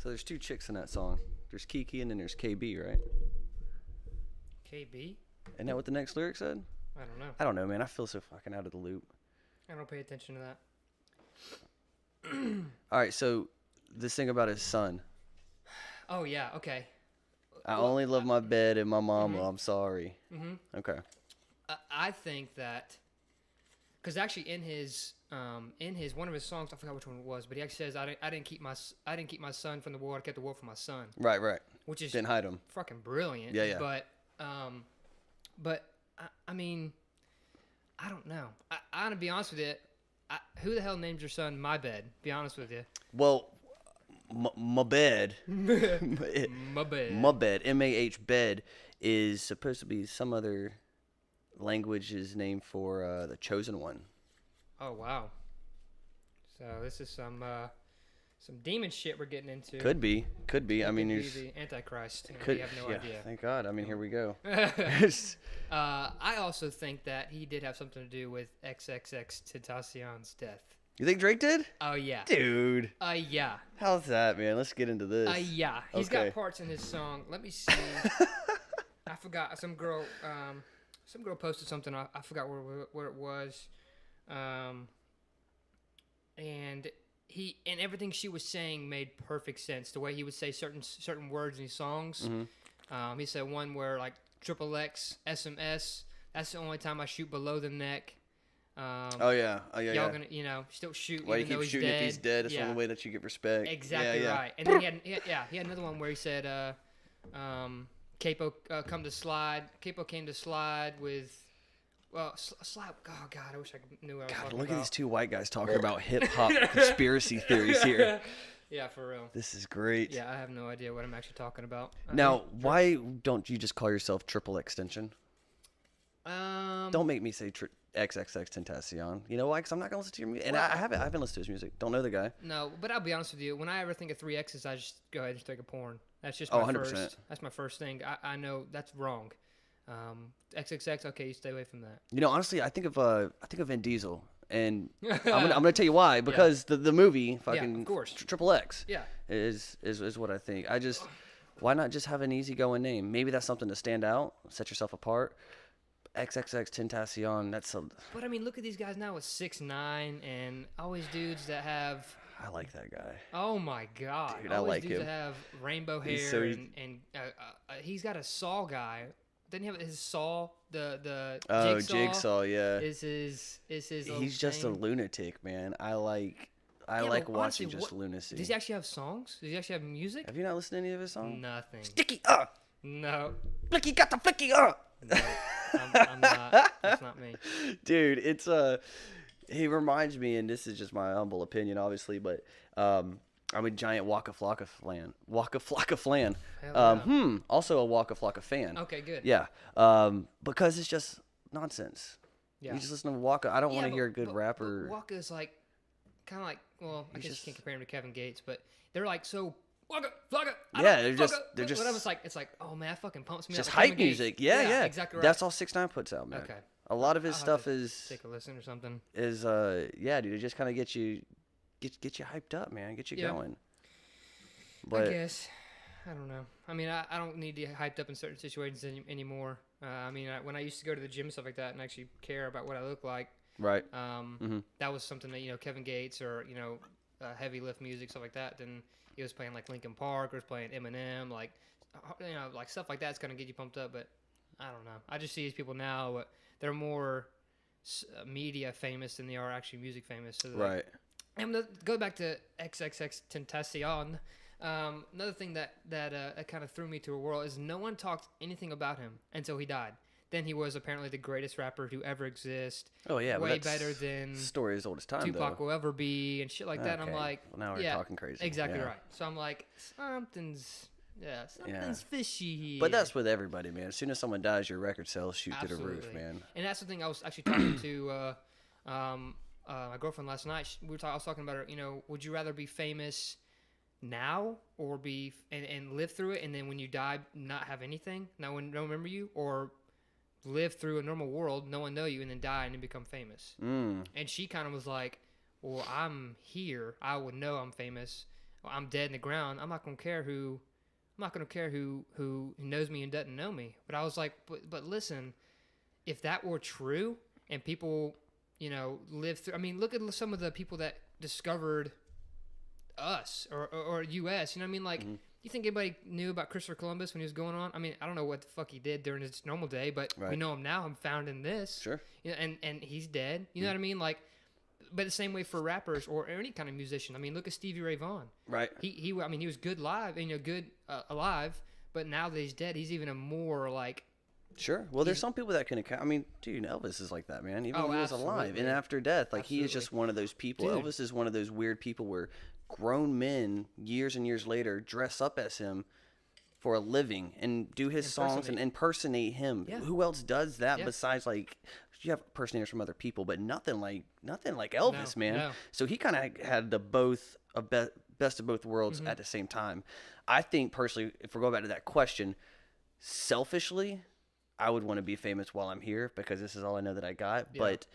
So there's two chicks in that song. There's Kiki and then there's KB, right? KB? Isn't that what the next lyric said? I don't know. I don't know, man. I feel so fucking out of the loop. I don't pay attention to that. All right, so this thing about his son. Oh, yeah, okay. I only love my bed and my mama. I'm sorry. Mm-hmm. Okay. I think that, because actually in his one of his songs, I forgot which one it was, but he actually says, I didn't keep my son from the war. I kept the war from my son. Right, right. Which is Didn't hide him. fucking brilliant. Yeah, yeah. But I mean, I don't know. I'm gonna be honest with you. Who the hell named your son My Bed? Be honest with you. Well, my bed. My bed. My bed. MAH bed is supposed to be some other language's name for the chosen one. Oh wow. So this is some demon shit we're getting into. Could be. I mean, Could be there's. the Antichrist. And Could, we have no yeah, idea. thank God. I mean, here we go. I also think that he did have something to do with XXX Tentacion's death. You think Drake did? Oh yeah. Dude. Yeah. How's that, man? Let's get into this. Yeah. He's Okay. got parts in his song. Let me see. I forgot. Some girl posted something. I forgot where it was. And everything she was saying made perfect sense. The way he would say certain words in his songs. Mm-hmm. He said one where like XXX SMS. That's the only time I shoot below the neck. Oh yeah. Y'all gonna still shoot Why even you though keep he's shooting dead. if he's dead? That's the Yeah. only way that you get respect. Exactly yeah. right. And then he had another one where he said, Capo Capo came to slide with, slide. Oh God, I wish I knew what I was God, talking look about. at these two white guys talking about hip hop conspiracy theories here. Yeah, for real. This is great. Yeah, I have no idea what I'm actually talking about. Now, why don't you just call yourself Triple Extension? Um, Don't make me say XXX Tentacion. You know why? Because I'm not gonna listen to your music, and I haven't listened to his music. Don't know the guy. No, but I'll be honest with you. When I ever think of 3X's, I just go ahead and think of porn. That's just Oh, my 100%. first. That's my first thing. I know that's wrong. XXX. Okay, you stay away from that. You know, honestly, I think of Vin Diesel, and I'm gonna tell you why. Because the movie, fucking of course. Triple X, Yeah. is what I think. Why not just have an easygoing name? Maybe that's something to stand out, set yourself apart. XXX Tentacion. But I mean, look at these guys now with 6'9" and always dudes that have. I like that guy. Oh my God! Dude, I always like dudes him. that have rainbow hair He's so- and he's got a Saw guy. Didn't he have his Saw? The Oh, Jigsaw yeah. is his little He's just a thing. lunatic, man. I like Yeah, watching but honestly, just lunacy. Does he actually have songs? Does he actually have music? Have you not listened to any of his songs? Nothing. Sticky No. Flicky got the flicky No. I'm not. That's not me. Dude, it's he reminds me, and this is just my humble opinion, obviously, but I'm a giant Waka Flocka fan. Hell yeah. Also a Waka Flocka fan. Okay, good. Yeah. Because it's just nonsense. Yeah. You just listen to Waka. I don't want to but- hear a good but rapper. Waka's like, kind of like, well, I guess just- you can't compare him to Kevin Gates, but they're like so Waka, Flocka. Yeah, they're just it's like, oh man, that fucking pumps me up. just like Kevin hype Gates. music. Yeah. Exactly right. That's all 6ix9ine puts out, man. Okay. A lot of his I'll have stuff to is take a listen or something. yeah, dude. It just kind of gets you hyped up, man. Get you Yeah. going. I But guess. I don't know. I mean, I don't need to get hyped up in certain situations anymore. I mean, when I used to go to the gym and stuff like that and actually care about what I look like, right. that was something that, Kevin Gates or, heavy lift music, stuff like that, then he was playing like Linkin Park or was playing Eminem, like, like stuff like that's going to get you pumped up. But I don't know. I just see these people now, they're more media famous than they are actually music famous. So Right. I'm gonna go back to XXX Tentacion. Another thing that kind of threw me to a whirl is no one talked anything about him until he died. Then he was apparently the greatest rapper to ever exist. Oh yeah, way but that's better than story as old as time. Tupac though. will ever be and shit like that. And I'm Okay. like, Well, now we're yeah, talking crazy. exactly Yeah. right. So I'm like, something's fishy here. But that's with everybody, man. As soon as someone dies, your record sales shoot to the roof, Absolutely. man. And that's the thing I was actually talking to my girlfriend last night. I was talking about her. Would you rather be famous now or be and live through it, and then when you die, not have anything, no one remember you, or live through a normal world, no one know you, and then die and then become famous? And she kind of was like, "Well, I'm here. I would know I'm famous. I'm dead in the ground. I'm not gonna care who knows me and doesn't know me. But I was like, but listen, if that were true and people, live through. I mean, look at some of the people that discovered us or U.S. You know what I mean? Like, you think anybody knew about Christopher Columbus when he was going on? I mean, I don't know what the fuck he did during his normal day, but we know him now. I'm found in this. Sure. And he's dead. You know what I mean? Like, but the same way for rappers or any kind of musician. I mean, look at Stevie Ray Vaughan. Right. He was good live, good alive, but now that he's dead, he's even a more like. Sure. Well, there's some people that can account. I mean, dude, Elvis is like that, man. Even when he was alive and after death, like he is just one of those people. Dude. Elvis is one of those weird people where grown men years and years later dress up as him for a living and do his songs and impersonate him. Yeah. Who else does that besides like you have impersonators from other people, but nothing like Elvis, man. No. So he kind of had the best of both worlds at the same time. I think personally, if we're going back to that question, selfishly, I would want to be famous while I'm here because this is all I know that I got. Yeah. But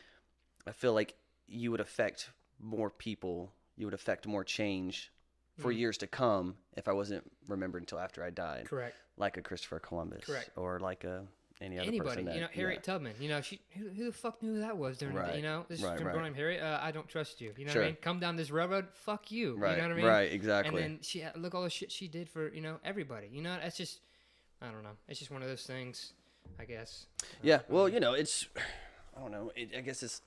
I feel like you would affect more people. You would affect more change for years to come if I wasn't remembered until after I died. Correct. Like a Christopher Columbus. Correct. Or like any other person. Anybody. Harriet Tubman. Who the fuck knew who that was during the day? This is from girl named Harriet. I don't trust you. You know what I mean? Come down this railroad. Fuck you. Right. You know what I mean? Right. Exactly. And then look all the shit she did for everybody. That's just I don't know. It's just one of those things. I guess. Yeah. Well, it's, I don't know. I guess it's,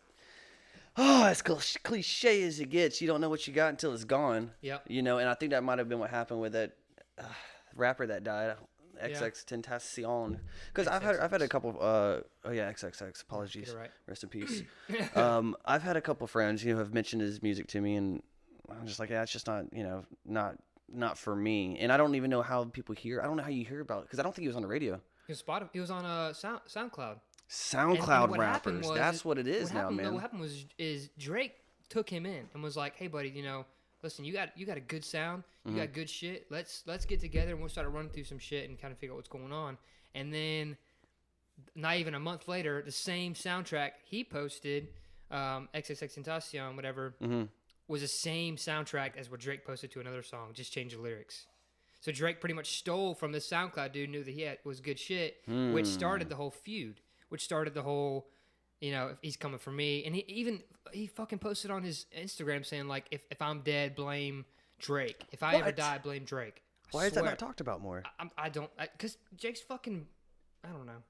as cliche as it gets. You don't know what you got until it's gone. Yeah. And I think that might have been what happened with that rapper that died, XXXTentacion. Because I've had a couple. XXX. Apologies. Get it right. Rest in peace. I've had a couple friends who have mentioned his music to me, and I'm just like, yeah, it's just not, not for me. And I don't even know how people hear. I don't know how you hear about it because I don't think he was on the radio. He was on SoundCloud. SoundCloud and rappers. That's what it is now, man. What happened is Drake took him in and was like, "Hey, buddy, listen, you got a good sound. You got good shit. Let's get together and we'll start running through some shit and kind of figure out what's going on." And then, not even a month later, the same soundtrack he posted, XXXTentacion, whatever, was the same soundtrack as what Drake posted to another song. Just changed the lyrics. So Drake pretty much stole from the SoundCloud dude, knew that he was good shit, which started the whole feud, which started the whole, he's coming for me. And he fucking posted on his Instagram saying, like, if I'm dead, blame Drake. If I ever die, blame Drake. Why is that not talked about more? I don't, because Jake's fucking, I don't know.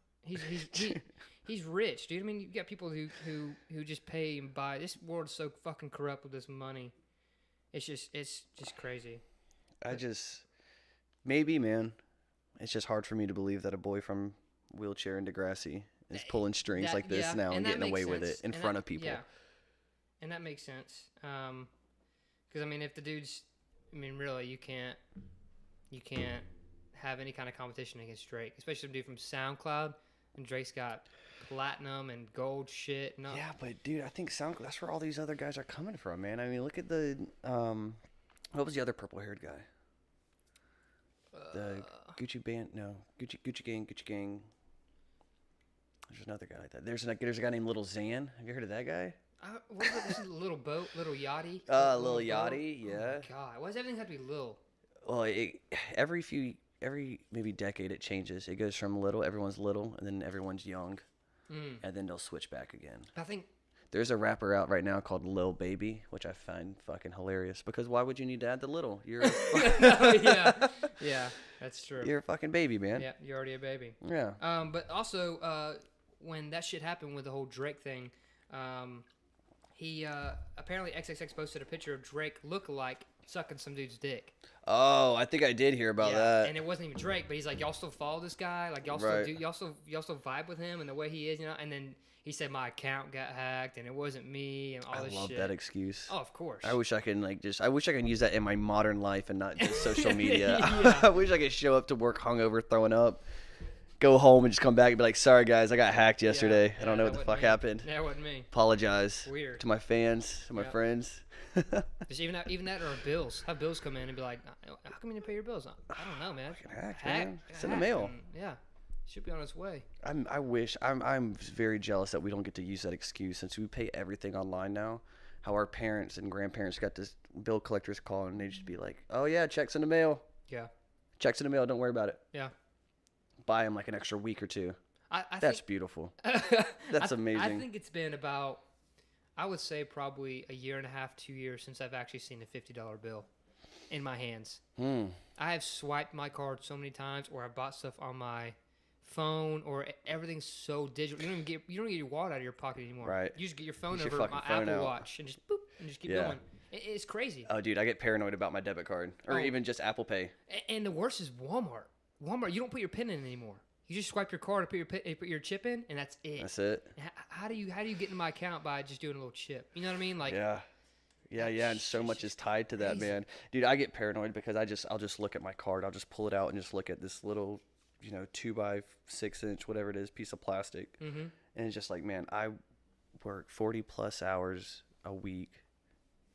He's rich, dude. I mean, you got people who just pay and buy. This world is so fucking corrupt with this money. It's just crazy. Maybe, man. It's just hard for me to believe that a boy from Wheelchair and Degrassi is pulling strings like this now and getting away with it in front of people. Yeah, and that makes sense. Because I mean, if the dude's, really, you can't have any kind of competition against Drake, especially a dude from SoundCloud, and Drake's got platinum and gold shit. No. Yeah, but dude, I think SoundCloud. That's where all these other guys are coming from, man. I mean, look at the what was the other purple-haired guy? The Gucci band, no, Gucci Gang. There's another guy like that. There's a guy named Little Xan. Have you heard of that guy? What about this Little Boat, Little Yachty? Little Yachty, yeah. Oh my God, why does everything have to be little? Well, every maybe decade it changes. It goes from little, everyone's little, and then everyone's young, and then they'll switch back again. I think. There's a rapper out right now called Lil Baby, which I find fucking hilarious because why would you need to add the little? You're yeah, that's true. You're a fucking baby, man. Yeah, you're already a baby. Yeah. But also, when that shit happened with the whole Drake thing, he apparently XXX posted a picture of Drake lookalike sucking some dude's dick. Oh, I think I did hear about that. And it wasn't even Drake, but he's like, y'all still follow this guy? Like y'all still y'all still vibe with him and the way he is, And then he said my account got hacked and it wasn't me and all this shit. I love that excuse. Oh, of course. I wish I could use that in my modern life and not just social media. I wish I could show up to work hungover, throwing up, go home and just come back and be like, sorry guys, I got hacked yesterday. I don't know what the fuck happened. That wasn't me. Apologize. Weird. To my fans, to my friends. Just even that or bills. Have bills come in and be like, how come you didn't pay your bills? I don't know, man. Hacked, man. Send a mail. Yeah. Should be on its way. I'm very jealous that we don't get to use that excuse since we pay everything online now. how our parents and grandparents got this bill collectors call, and they'd just be like, "Oh yeah, checks in the mail. Yeah. Checks in the mail. Don't worry about it." Yeah. Buy them like an extra week or two. I That's beautiful. That's amazing. I think it's been about, I would say probably a year and a half, 2 years since I've actually seen a $50 bill in my hands. I have swiped my card so many times, or I bought stuff on my phone, or everything's so digital. You don't get your wallet out of your pocket anymore. Right. You just get your phone Use your over my fucking phone Apple out. Watch and just boop and just keep going. It's crazy. Oh, dude, I get paranoid about my debit card, or even just Apple Pay. And the worst is Walmart. Walmart, you don't put your PIN in anymore. You just swipe your card, put your chip in, and that's it. That's it. How do you get into my account by just doing a little chip? You know what I mean? Like, yeah, and so much is tied to that, man. Dude, I get paranoid because I'll just look at my card. I'll just pull it out and just look at this little, 2x6 whatever it is, piece of plastic, and it's just like, man, I work 40 plus hours a week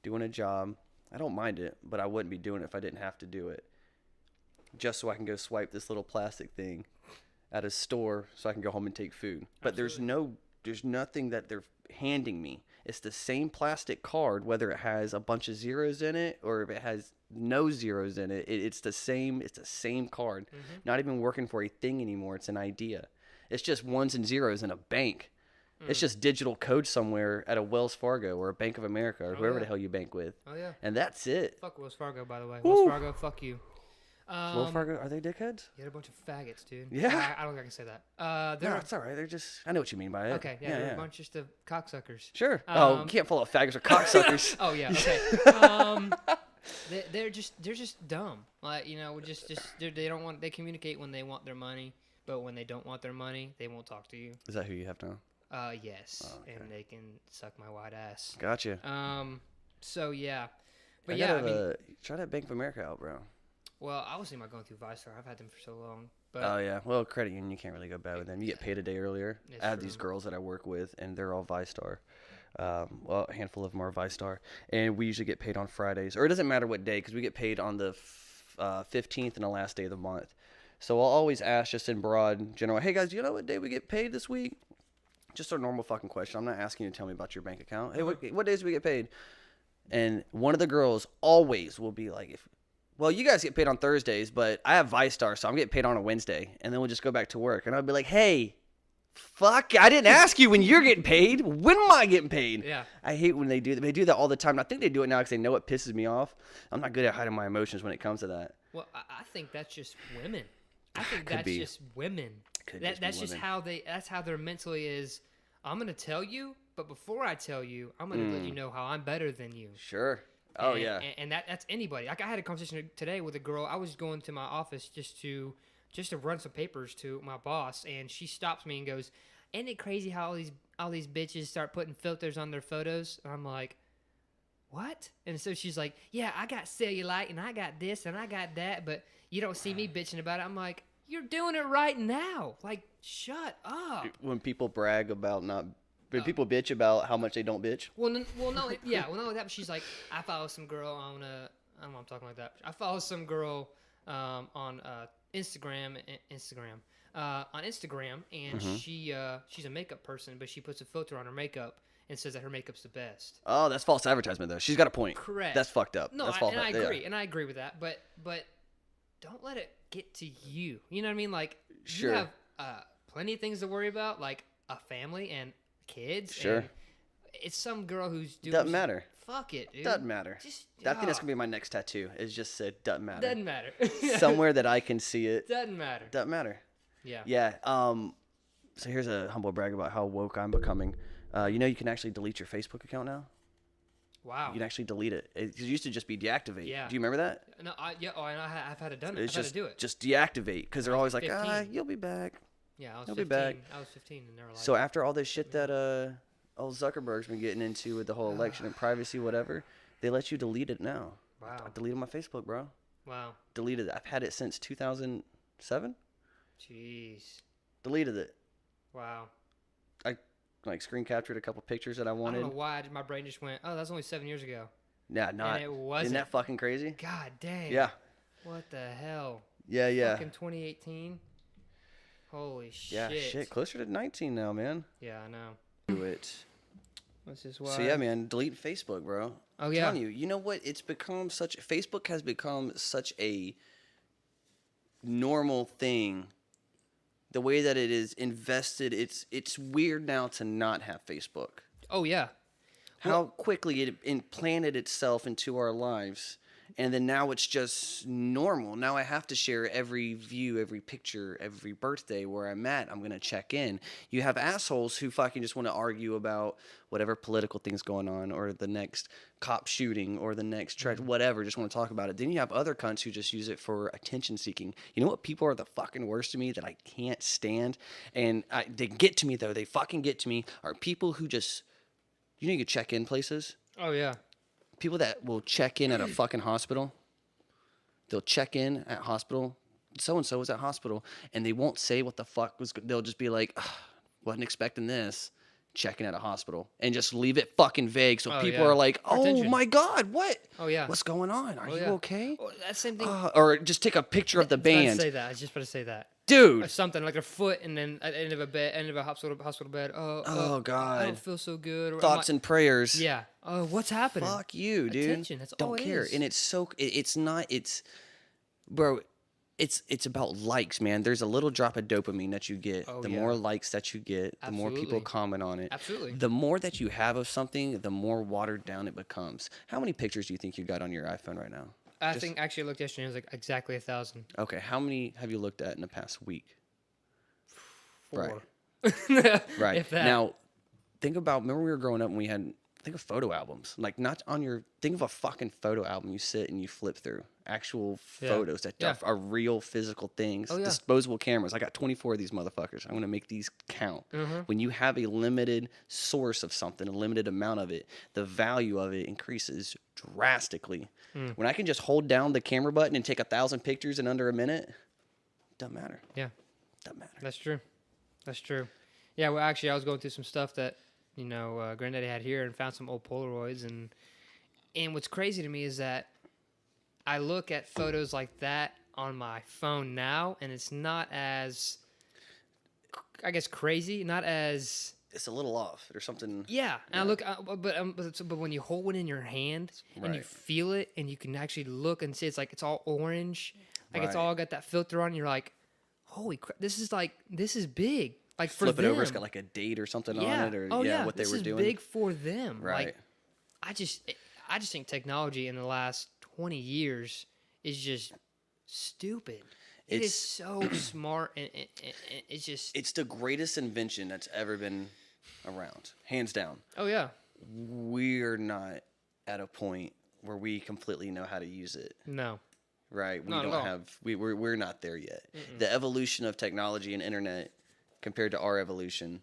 doing a job. I don't mind it, but I wouldn't be doing it if I didn't have to do it. Just so I can go swipe this little plastic thing at a store so I can go home and take food. But Absolutely. there's nothing that they're handing me. It's the same plastic card, whether it has a bunch of zeros in it or if it has no zeros in it. It's the same card. Not even working for a thing anymore. It's an idea. It's just ones and zeros in a bank. It's just digital code somewhere at a Wells Fargo or a Bank of America or whoever the hell you bank with. Oh, yeah. And that's it. Fuck Wells Fargo, by the way. Woo. Wells Fargo, fuck you. Wells Fargo, are they dickheads? You're a bunch of faggots, dude. Yeah. I don't think I can say that. No, it's all right. They're just, I know what you mean by it. Okay, yeah, they're a bunch just of cocksuckers. Sure. You can't follow faggots or cocksuckers. Oh, yeah, okay. They're just dumb. Like, they don't want, they communicate when they want their money, but when they don't want their money, they won't talk to you. Is that who you have now? Yes. Oh, okay. And they can suck my white ass. Gotcha. So yeah. But try that Bank of America out, bro. Well, I was thinking about going through ViStar. I've had them for so long. But oh yeah. Well, credit union, you can't really go bad with them. You get paid a day earlier. I have these girls that I work with, and they're all ViStar. Well, a handful of them are ViStar, and we usually get paid on Fridays, or it doesn't matter what day, because we get paid on the 15th and the last day of the month. So I'll always ask, just in broad general, hey guys, do you know what day we get paid this week? Just a normal fucking question. I'm not asking you to tell me about your bank account. Hey, what days do we get paid? And one of the girls always will be like, well, you guys get paid on Thursdays, but I have ViStar, so I'm getting paid on a Wednesday. And then we'll just go back to work. And I'll be like, hey, fuck, I didn't ask you when you're getting paid. When am I getting paid? Yeah. I hate when they do that. They do that all the time. I think they do it now because they know it pisses me off. I'm not good at hiding my emotions when it comes to that. Well, I think that's just women. I think that's just women. That's just how their mentally is. I'm going to tell you, but before I tell you, I'm going to let you know how I'm better than you. Sure. Oh, yeah. And that's anybody. Like, I had a conversation today with a girl. I was going to my office just to run some papers to my boss, and she stops me and goes, "Ain't it crazy how all these bitches start putting filters on their photos?" And I'm like, "What?" And so she's like, "Yeah, I got cellulite, and I got this, and I got that, but you don't see me bitching about it." I'm like, "You're doing it right now. Like, shut up." When people brag about not... When people bitch about how much they don't bitch? Well, not only that, but she's like, I follow some girl on I don't know why I'm talking like that. I follow some girl on Instagram, and she's a makeup person, but she puts a filter on her makeup and says that her makeup's the best. Oh, that's false advertisement, though. She's got a point. Correct. That's fucked up. No, that's I agree, and I agree with that. But don't let it get to you. You know what I mean? Like, sure. You have plenty of things to worry about, like a family and kids. Sure. And it's some girl who's doing... Doesn't matter. Fuck it, dude. Doesn't matter. I think that's going to be my next tattoo. Is just said, doesn't matter. Doesn't matter. Somewhere that I can see it. Doesn't matter. Doesn't matter. Yeah. Yeah. So here's a humble brag about how woke I'm becoming. You can actually delete your Facebook account now? Wow. You can actually delete it. It used to just be deactivate. Yeah. Do you remember that? No, I've had it done. It's I've had to do it. Just deactivate, because they're always like, 15. You'll be back. Yeah, I was You'll 15. be back. I was 15 and they were like... So after all this shit that old Zuckerberg's been getting into with the whole election and privacy, whatever, they let you delete it now. Wow. I deleted my Facebook, bro. Wow. Deleted it. I've had it since 2007. Jeez. Deleted it. Wow. I screen captured a couple pictures that I wanted. I don't know why my brain just went, oh, that's only 7 years ago. Yeah, not. And it wasn't. Isn't that fucking crazy? God dang. Yeah. What the hell? Yeah. Fucking 2018. Holy shit. Yeah, shit. Closer to 19 now, man. Yeah, I know. Do it. Which is why. So yeah, man, delete Facebook, bro. Oh I'm yeah. telling you, you know what? Facebook has become such a normal thing. The way that it is invested, it's weird now to not have Facebook. Oh yeah. How quickly it implanted itself into our lives. And then now it's just normal. Now I have to share every view, every picture, every birthday where I'm at. I'm going to check in. You have assholes who fucking just want to argue about whatever political thing's going on or the next cop shooting or the next whatever. Just want to talk about it. Then you have other cunts who just use it for attention seeking. You know what people are the fucking worst to me that I can't stand? And they get to me, though. They fucking get to me are people who just, you can check in places. Oh yeah. People that will check in at a fucking hospital. They'll check in at hospital. So-and-so was at hospital. And they won't say what the fuck was. They'll just be like, wasn't expecting this. Checking at a hospital. And just leave it fucking vague. So people are like, oh my God, what? Oh yeah. What's going on? Are you okay? Oh, that same thing. Or just take a picture of the band. I was just about to say that. Dude. Or something like their foot, and then at the end of a bed, end of a hospital bed. Oh God. I don't feel so good. Or Thoughts and prayers. Yeah. Oh, what's happening? Fuck you, dude. Attention. That's all don't it care. is. And it's so. It's not. It's, bro. It's about likes, man. There's a little drop of dopamine that you get. The more likes that you get, the more people comment on it. Absolutely. The more that you have of something, the more watered down it becomes. How many pictures do you think you got on your iPhone right now? I think actually I looked yesterday. It was like exactly 1,000. Okay, how many have you looked at in the past week? 4. Right. Right. If that. Now, think about. Remember, we were growing up and we had. Think of photo albums. Like not on your. Think of a fucking photo album. You sit and you flip through actual photos that are real physical things. Oh, yeah. Disposable cameras. I got 24 of these motherfuckers. I'm gonna make these count. When you have a limited source of something, a limited amount of it, the value of it increases drastically. When I can just hold down the camera button and take 1,000 pictures in under a minute, doesn't matter. Yeah. Doesn't matter. That's true. That's true. Yeah. Well, actually, I was going through some stuff that Granddaddy had here and found some old Polaroids, and what's crazy to me is that I look at photos like that on my phone now, and it's not as, I guess, crazy. Not as. It's a little off. There's something. Yeah, and I look, but when you hold it in your hand and you feel it, and you can actually look and see, it's like it's all orange, like it's all got that filter on. You're like, holy crap, this is big. Like for flip them. it over, it's got like a date or something on it, or what they were doing. This is big for them. Right. Like, I just think technology in the last 20 years is just stupid. It is so smart, and it's just. It's the greatest invention that's ever been around, hands down. Oh yeah. We're not at a point where we completely know how to use it. No. Right. We don't have. We're not there yet. The evolution of technology and internet compared to our evolution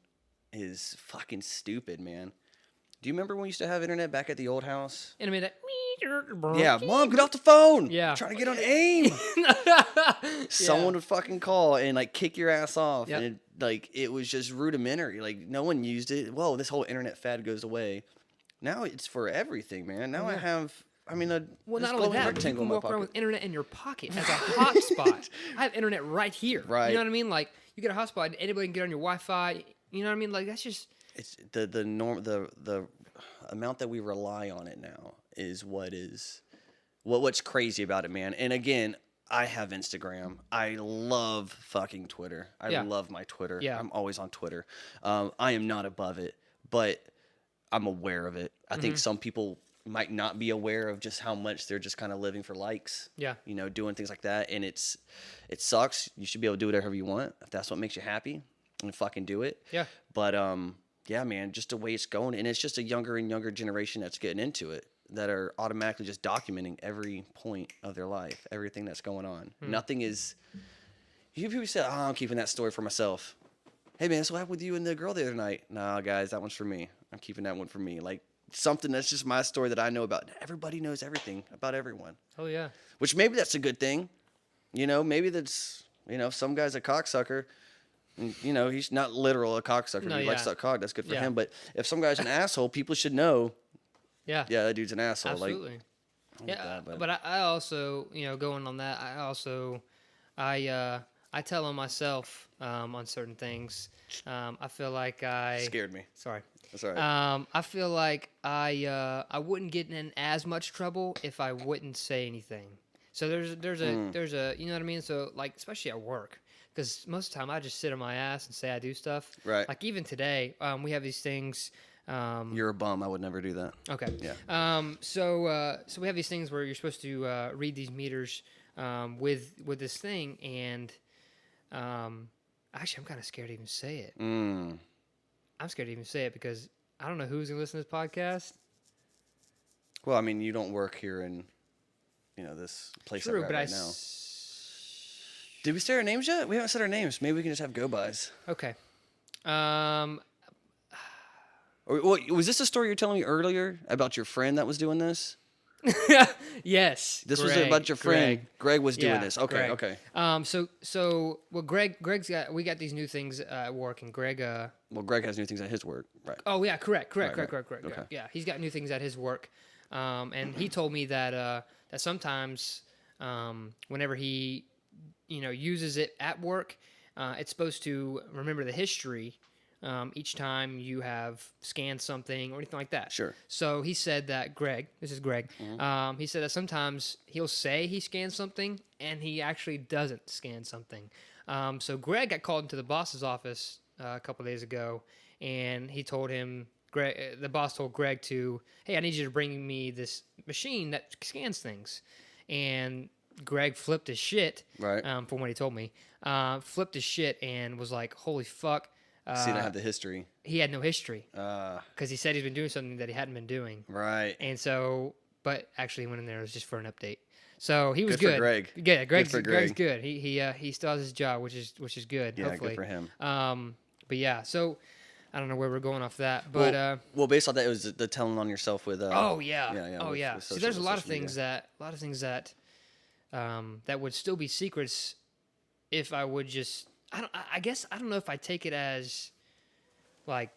is fucking stupid, man. Do you remember when we used to have internet back at the old house? And I mean, yeah, Mom, get off the phone. Yeah. I'm trying to get on AIM. Someone would fucking call and like kick your ass off. Yep. And it was just rudimentary. Like no one used it. Whoa, this whole internet fad goes away. Now it's for everything, man. Now I have, not only that, but you rectangle can in my walk around pocket. with internet in your pocket as a hotspot. I have internet right here. Right. You know what I mean? Like you get a hotspot, anybody can get on your Wi-Fi. You know what I mean? Like that's just. It's the norm. The amount that we rely on it now is what's crazy about it, man. And again, I have Instagram. I love fucking Twitter. I love my Twitter. Yeah. I'm always on Twitter. I am not above it, but I'm aware of it. I think some people might not be aware of just how much they're just kind of living for likes. Yeah. Doing things like that. And it sucks. You should be able to do whatever you want. If that's what makes you happy, and fucking do it. Yeah. But, yeah, man, just the way it's going. And it's just a younger and younger generation that's getting into it, that are automatically just documenting every point of their life, everything that's going on. Nothing is. You people say, I'm keeping that story for myself. Hey, man, so what happened with you and the girl the other night? Nah, guys, that one's for me. I'm keeping that one for me. Like, something that's just my story that I know about. Everybody knows everything about everyone. Oh, yeah. Which maybe that's a good thing. Maybe that's, some guy's a cocksucker. He's not literal a cocksucker. No, he likes to suck cock. That's good for him. But if some guy's an asshole, people should know. Yeah, that dude's an asshole. Absolutely. Like, but I also, going on that, I tell on myself on certain things. I feel like scared me. Sorry. That's all right. I feel like I wouldn't get in as much trouble if I wouldn't say anything. So there's a you know what I mean. So like especially at work, because most of the time I just sit on my ass and say I do stuff. Right. Like even today, we have these things. You're a bum. I would never do that. Okay. Yeah. So we have these things where you're supposed to read these meters with this thing, and actually I'm kind of scared to even say it. I'm scared to even say it because I don't know who's gonna listen to this podcast. Well, I mean, you don't work here in, this place True, that we're but at right now. Did we say our names yet? We haven't said our names. Maybe we can just have go-bys. Okay. Was this a story you were telling me earlier about your friend that was doing this? Yes. This was about your friend. Greg was doing this. Okay, Greg. okay. Well, we got these new things at work, and Greg. Well, Greg has new things at his work, right? Oh yeah, correct. Okay. Yeah, he's got new things at his work, and he told me that sometimes, whenever he, uses it at work, it's supposed to remember the history. Each time you have scanned something or anything like that. Sure. So he said that this is Greg, he said that sometimes he'll say he scanned something and he actually doesn't scan something. So Greg got called into the boss's office a couple of days ago, and he told him, the boss told Greg hey, I need you to bring me this machine that scans things. And Greg flipped his shit, right? From what he told me, flipped his shit and was like, holy fuck. So you don't have the history. He had no history because he said he's been doing something that he hadn't been doing. Right. And so, but actually he went in there, it was just for an update. So he was good. good. For Greg. Yeah, Greg's Greg. good. He still has his job, which is good. Yeah, hopefully. good for him. But yeah, so I don't know where we're going off that, but well, based on that, it was the telling on yourself with. Oh yeah. With See, there's a lot of things that that would still be secrets if I would just. I guess I don't know if I take it as like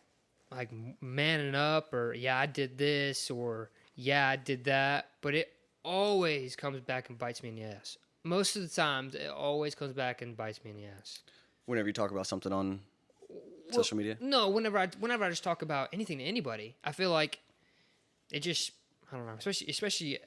manning up, or I did this, or I did that, but it always comes back and bites me in the ass. Most of the times, it always comes back and bites me in the ass. Whenever you talk about something on social media? No, whenever I just talk about anything to anybody, I feel like it just, I don't know, especially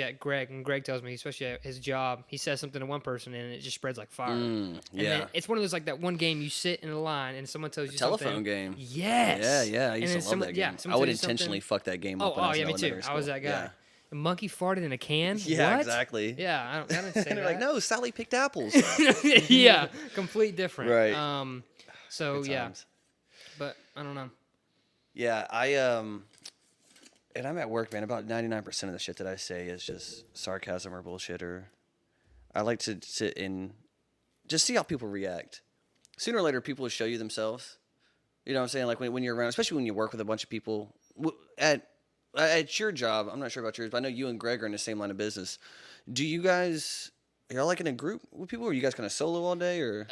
at Greg, and Greg tells me, especially at his job, he says something to one person and it just spreads like fire. And then it's one of those, like that one game you sit in a line and someone tells you something. Telephone game. Yes. Yeah. I used to love that game. I would intentionally fuck that game up. Oh, yeah, me too. I was that guy. Yeah. A monkey farted in a can? Yeah, what? Exactly. Yeah, I didn't say and they're like, no, Sally picked apples. Yeah, complete different. Right. So, yeah. But, I don't know. Yeah, and I'm at work, man. About 99% of the shit that I say is just sarcasm or bullshit. Or I like to sit and just see how people react. Sooner or later, people will show you themselves. You know what I'm saying? Like when you're around, especially when you work with a bunch of people. At your job, I'm not sure about yours, but I know you and Greg are in the same line of business. Do you guys, are y'all like in a group with people? Or are you guys kind of solo all day? Or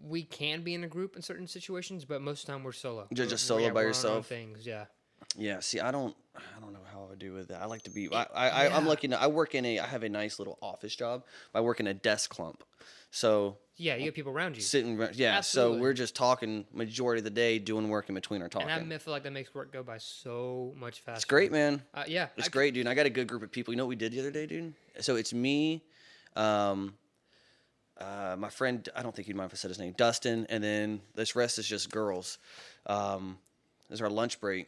we can be in a group in certain situations, but most of the time we're solo. Just solo by yourself? Things, yeah. Yeah, see, I don't know how I would do with that. I like to be. I'm lucky. I have a nice little office job. I work in a desk clump, so yeah, you have people around you sitting. Yeah, absolutely. So we're just talking majority of the day, doing work in between our talking. And I feel like that makes work go by so much faster. It's great, man. Yeah, it's great, dude. I got a good group of people. You know what we did the other day, dude? So it's me, my friend. I don't think you'd mind if I said his name, Dustin, and then this rest is just girls. This is our lunch break.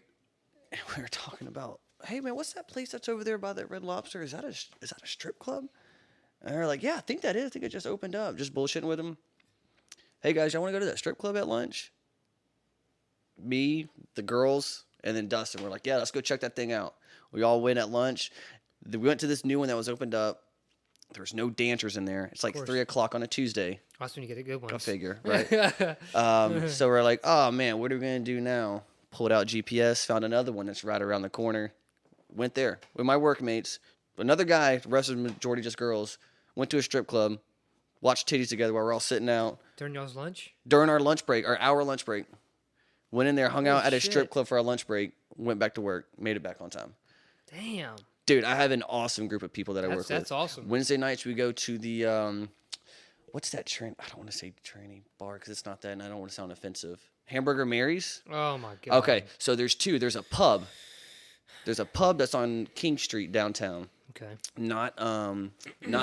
And we were talking about, hey man, what's that place that's over there by that Red Lobster? Is that a strip club? And they're like, yeah, I think that is. I think it just opened up. Just bullshitting with them. Hey guys, y'all want to go to that strip club at lunch? Me, the girls, and then Dustin. We're like, yeah, let's go check that thing out. We all went at lunch. We went to this new one that was opened up. There's no dancers in there. It's like 3 o'clock on a Tuesday. That's when you get a good one. Go figure, right? So we're like, oh man, what are we gonna do now? Pulled out GPS, found another one that's right around the corner. Went there with my workmates. Another guy, the rest of the majority just girls, went to a strip club, watched titties together while we're all sitting out. During y'all's lunch? During our lunch break, our hour lunch break. Went in there, hung out at a strip club for our lunch break, went back to work, made it back on time. Damn. Dude, I have an awesome group of people that I work with. That's awesome. Wednesday nights we go to the, what's that I don't want to say tranny bar because it's not that and I don't want to sound offensive. Hamburger Mary's. Oh my god. Okay, so there's two. There's a pub. There's a pub that's on King Street downtown. Okay. Not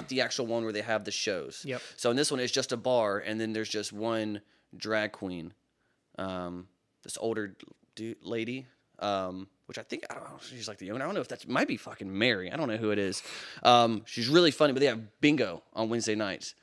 the actual one where they have the shows. Yep. So in this one, it's just a bar, and then there's just one drag queen, this older lady, which I think, I don't know, she's like the owner. I don't know if that might be fucking Mary. I don't know who it is. She's really funny, but they have bingo on Wednesday nights.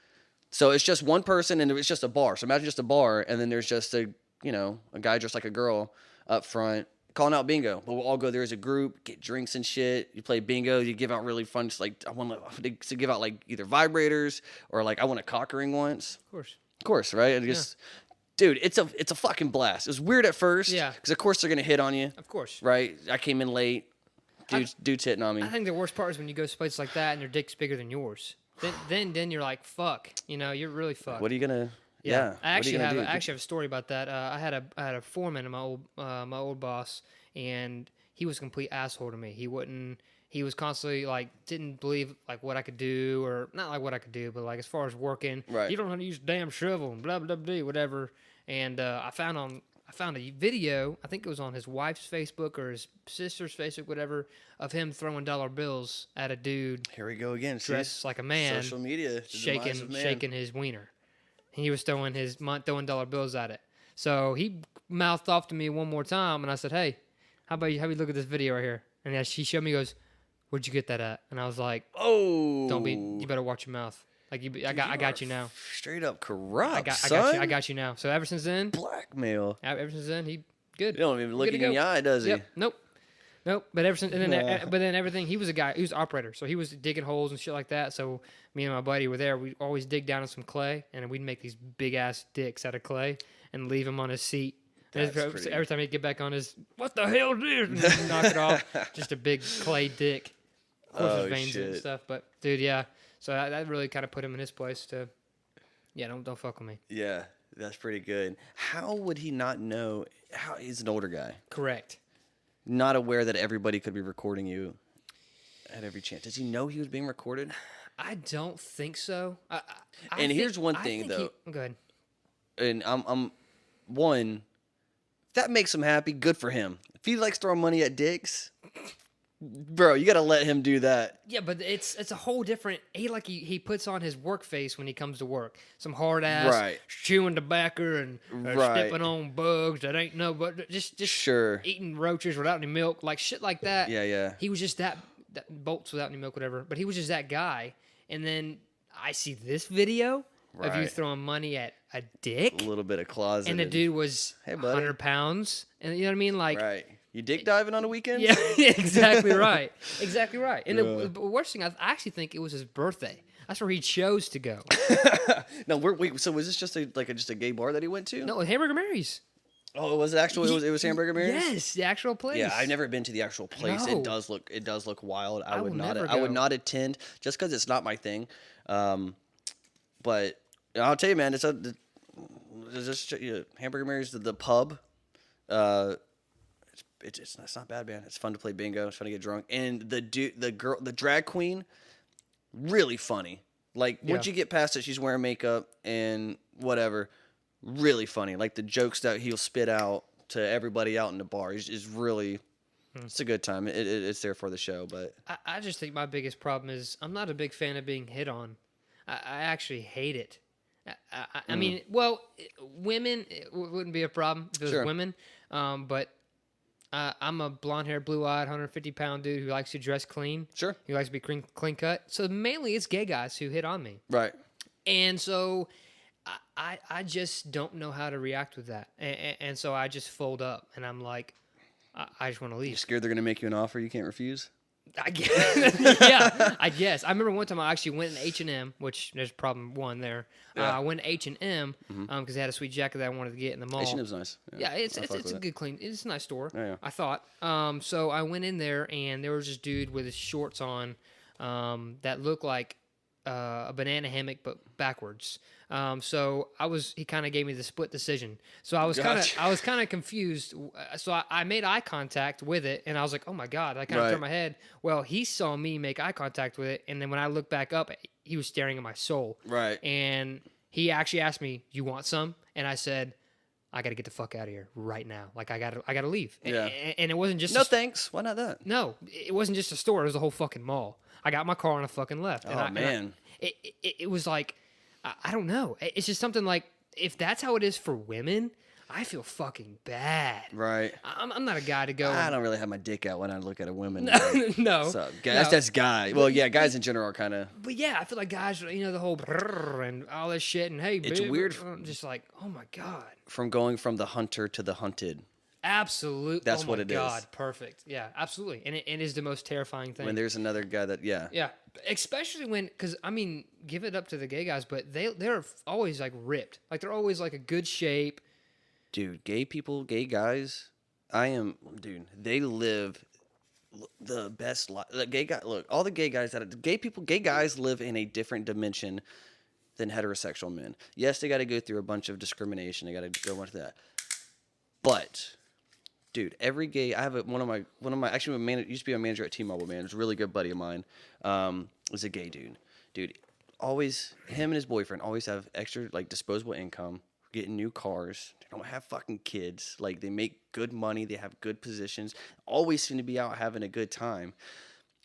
So it's just one person, and it's just a bar. So imagine just a bar, and then there's just a guy dressed like a girl up front calling out bingo. But we'll all go there as a group, get drinks and shit. You play bingo. You give out really fun, just like, I want to give out like either vibrators or like I won a cock ring once. Of course, right? And just, dude, it's a fucking blast. It was weird at first. Yeah. Because of course they're gonna hit on you. Of course. Right. I came in late. Dude's hitting on me. I think the worst part is when you go to places like that and their dick's bigger than yours. Then you're like, fuck. You're really fucked. What are you gonna? Yeah. I actually have a story about that. I had a foreman in my old boss, and he was a complete asshole to me. He was constantly like, didn't believe like what I could do, or not like what I could do, but like as far as working, right. You don't know how to use a damn shovel and blah blah blah whatever. And I found a video, I think it was on his wife's Facebook or his sister's Facebook, whatever, of him throwing dollar bills at a dude. Here we go again. Dressed like a man. Social media. Shaking his wiener. And he was throwing dollar bills at it. So he mouthed off to me one more time, and I said, "Hey, how about you look at this video right here?" And as she showed me, he goes, "Where'd you get that at?" And I was like, "Oh, you better watch your mouth. Like I got you now. Straight up corrupt. I got you now." So ever since then, blackmail. Ever since then, he good. You don't even look in the eye, does he? Yep. Nope. But ever since, and then everything. He was an operator, so he was digging holes and shit like that. So me and my buddy were there. We always dig down in some clay, and we'd make these big ass dicks out of clay and leave him on his seat. Every time he'd get back on his, what the hell, dude? And knock it off. Just a big clay dick. Of course, his veins and stuff. But dude, yeah. So that really kind of put him in his place to, don't fuck with me. Yeah, that's pretty good. How would he not know? He's an older guy. Correct. Not aware that everybody could be recording you at every chance. Does he know he was being recorded? I don't think so. Here's one thing, though. Go ahead. And I'm one. If that makes him happy, good for him. If he likes throwing money at dicks, bro, you gotta let him do that. Yeah, but it's a whole different. He puts on his work face when he comes to work. Some hard ass, chewing tobacco and stepping on bugs that ain't no, but just sure eating roaches without any milk, like shit like that. Yeah. He was just that bolts without any milk, whatever. But he was just that guy. And then I see this video of you throwing money at a dick, a little bit of closet, and the dude was 100 pounds, and you know what I mean, like right. You dick diving on the weekend? Yeah, exactly right. Exactly right. And the worst thing, I actually think it was his birthday. That's where he chose to go. No, wait. So was this just a gay bar that he went to? No, Hamburger Mary's. Oh, it was actually it was Hamburger Mary's? Yes, the actual place. Yeah, I've never been to the actual place. No. It does look wild. I would never not attend just because it's not my thing. But I'll tell you, man, Hamburger Mary's the pub. It's not bad, man. It's fun to play bingo. It's fun to get drunk. And the drag queen, really funny. Like once you get past it, she's wearing makeup and whatever. Really funny. Like the jokes that he'll spit out to everybody out in the bar is really. It's a good time. It's there for the show, but I just think my biggest problem is I'm not a big fan of being hit on. I actually hate it. I mean, well, women it wouldn't be a problem if it was women, but. I'm a blonde-haired, blue-eyed, 150-pound dude who likes to dress clean. Sure. Who likes to be clean cut. So mainly it's gay guys who hit on me. Right. And so I just don't know how to react with that. And so I just fold up, and I'm like, I just want to leave. You're scared they're going to make you an offer you can't refuse? I guess. Yeah, I guess. I remember one time I actually went in H&M, which there's problem one there. Yeah. I went to H&M because they had a sweet jacket that I wanted to get in the mall. H&M's nice. Yeah, it's a good clean. It's a nice store. Yeah. I thought. So I went in there and there was this dude with his shorts on that looked like a banana hammock but backwards. So he kind of gave me the split decision. So I was kind of confused. So I made eye contact with it, and I was like, "Oh my god!" I kind of turned my head. Well, he saw me make eye contact with it, and then when I looked back up, he was staring at my soul. Right. And he actually asked me, "You want some?" And I said, I got to get the fuck out of here right now. Like, I got to leave. Yeah. And it wasn't just... No, thanks. Why not that? No, it wasn't just a store. It was a whole fucking mall. I got my car and I fucking left. Man. It was like, I don't know. It's just something like, if that's how it is for women, I feel fucking bad. Right. I'm not a guy to go... I don't really have my dick out when I look at a woman. No. So, guys, that's guy. Well, yeah, guys in general are kind of... But yeah, I feel like guys, the whole brrr and all this shit, and hey, it's babe, weird. Just like, oh my God. From going from the hunter to the hunted. Absolutely. That's what it is. Oh my God, perfect. Yeah, absolutely. And it is the most terrifying thing. When there's another guy that, yeah. Yeah, especially when, because, I mean, give it up to the gay guys, but they're always, like, ripped. Like, they're always, like, a good shape. Dude, gay people, gay guys, they live the best life. Look, all the gay guys gay guys live in a different dimension than heterosexual men. Yes, they got to go through a bunch of discrimination. They got to go into that. But, dude, every gay, I have one of my actually used to be a manager at T-Mobile, man. It's a really good buddy of mine. Was a gay dude. Dude, always, him and his boyfriend always have extra, like, disposable income. Getting new cars. They don't have fucking kids. Like, they make good money. They have good positions. Always seem to be out having a good time.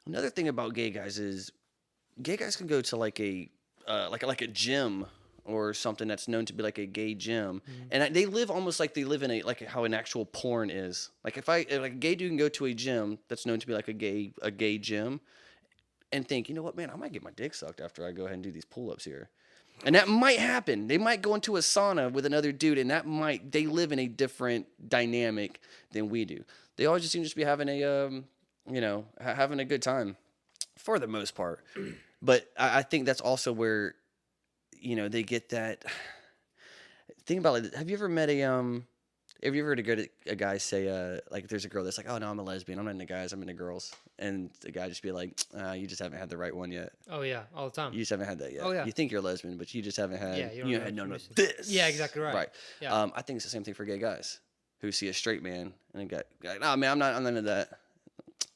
Another thing about gay guys is gay guys can go to like a gym or something that's known to be like a gay gym, and they live almost like they live in like how an actual porn is. Like if like a gay dude can go to a gym that's known to be like a gay gym, and think, you know what, man, I might get my dick sucked after I go ahead and do these pull-ups here. And that might happen. They might go into a sauna with another dude, and they live in a different dynamic than we do. They always just seem to just be having having a good time for the most part. But I think that's also where, they get that. Think about it. Have you ever met have you ever heard a guy say, like, there's a girl that's like, oh, no, I'm a lesbian. I'm not into guys. I'm into girls. And the guy just be like, you just haven't had the right one yet. Oh, yeah. All the time. You just haven't had that yet. Oh, yeah. You think you're a lesbian, but you just haven't had, you had none of this. Yeah, exactly right. Right. Yeah. I think it's the same thing for gay guys who see a straight man and a guy, no, man, I'm not into that.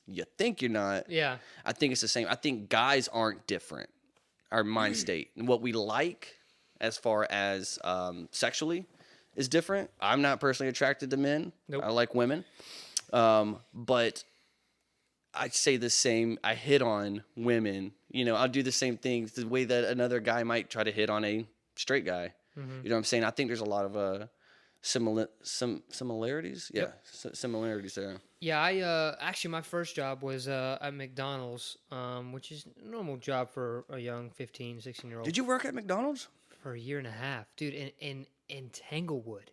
You think you're not. Yeah. I think it's the same. I think guys aren't different. Our mind state and what we like as far as sexually is different. I'm not personally attracted to men. Nope. I like women. But I'd say the same. I hit on women. I'll do the same things the way that another guy might try to hit on a straight guy. Mm-hmm. You know what I'm saying? I think there's a lot of similarities. Yeah, yep. Similarities there. Yeah, I actually my first job was at McDonald's, which is a normal job for a young 15, 16-year-old. Did you work at McDonald's? For a year and a half, dude, in Tanglewood,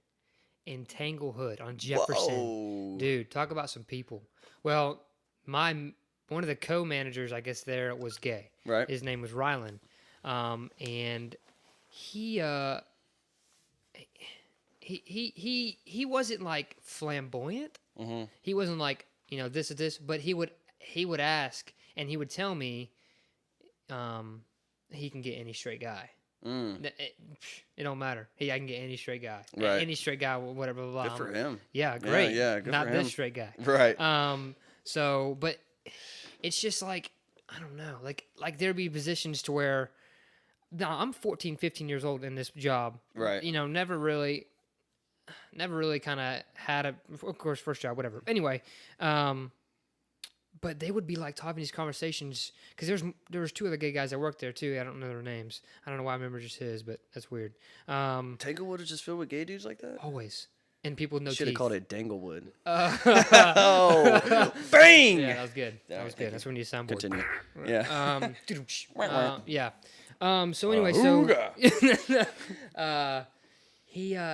in Tanglewood on Jefferson. Whoa. Dude, talk about some people. Well, one of the co-managers, I guess, there was gay. Right. His name was Rylan, and he wasn't like flamboyant. Mm-hmm. He wasn't like this or this, but he would ask and he would tell me, he can get any straight guy. It don't matter. Hey, I can get any straight guy. Right. Any straight guy, whatever. Blah, blah. Good for him. Yeah, great. Yeah, good Not for him. this straight guy. Right. So, but it's just like, I don't know. Like there'd be positions to where, no, I'm 14, 15 years old in this job. Right. Never really kind of had of course, first job, whatever. Anyway, but they would be like having these conversations because there was two other gay guys that worked there too. I don't know their names. I don't know why I remember just his, but that's weird. Tanglewood is just filled with gay dudes like that? Always. And people with no teeth. Should have called it Danglewood. Oh, bang! Yeah, that was good. That was good. That's when you soundboard. Continue. Yeah. Yeah. So anyway,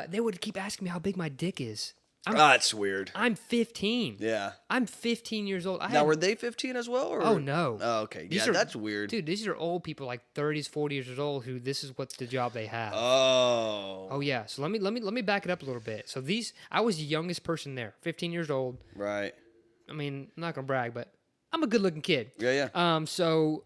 they would keep asking me how big my dick is. That's weird. I'm 15. Yeah. I'm 15 years old. Now, were they 15 as well? Or? Oh, no. Oh, okay. That's weird. Dude, these are old people, like 30s, 40 years old, who this is what the job they have. Oh. Oh, yeah. So let me back it up a little bit. So I was the youngest person there, 15 years old. Right. I mean, I'm not going to brag, but I'm a good-looking kid. Yeah. So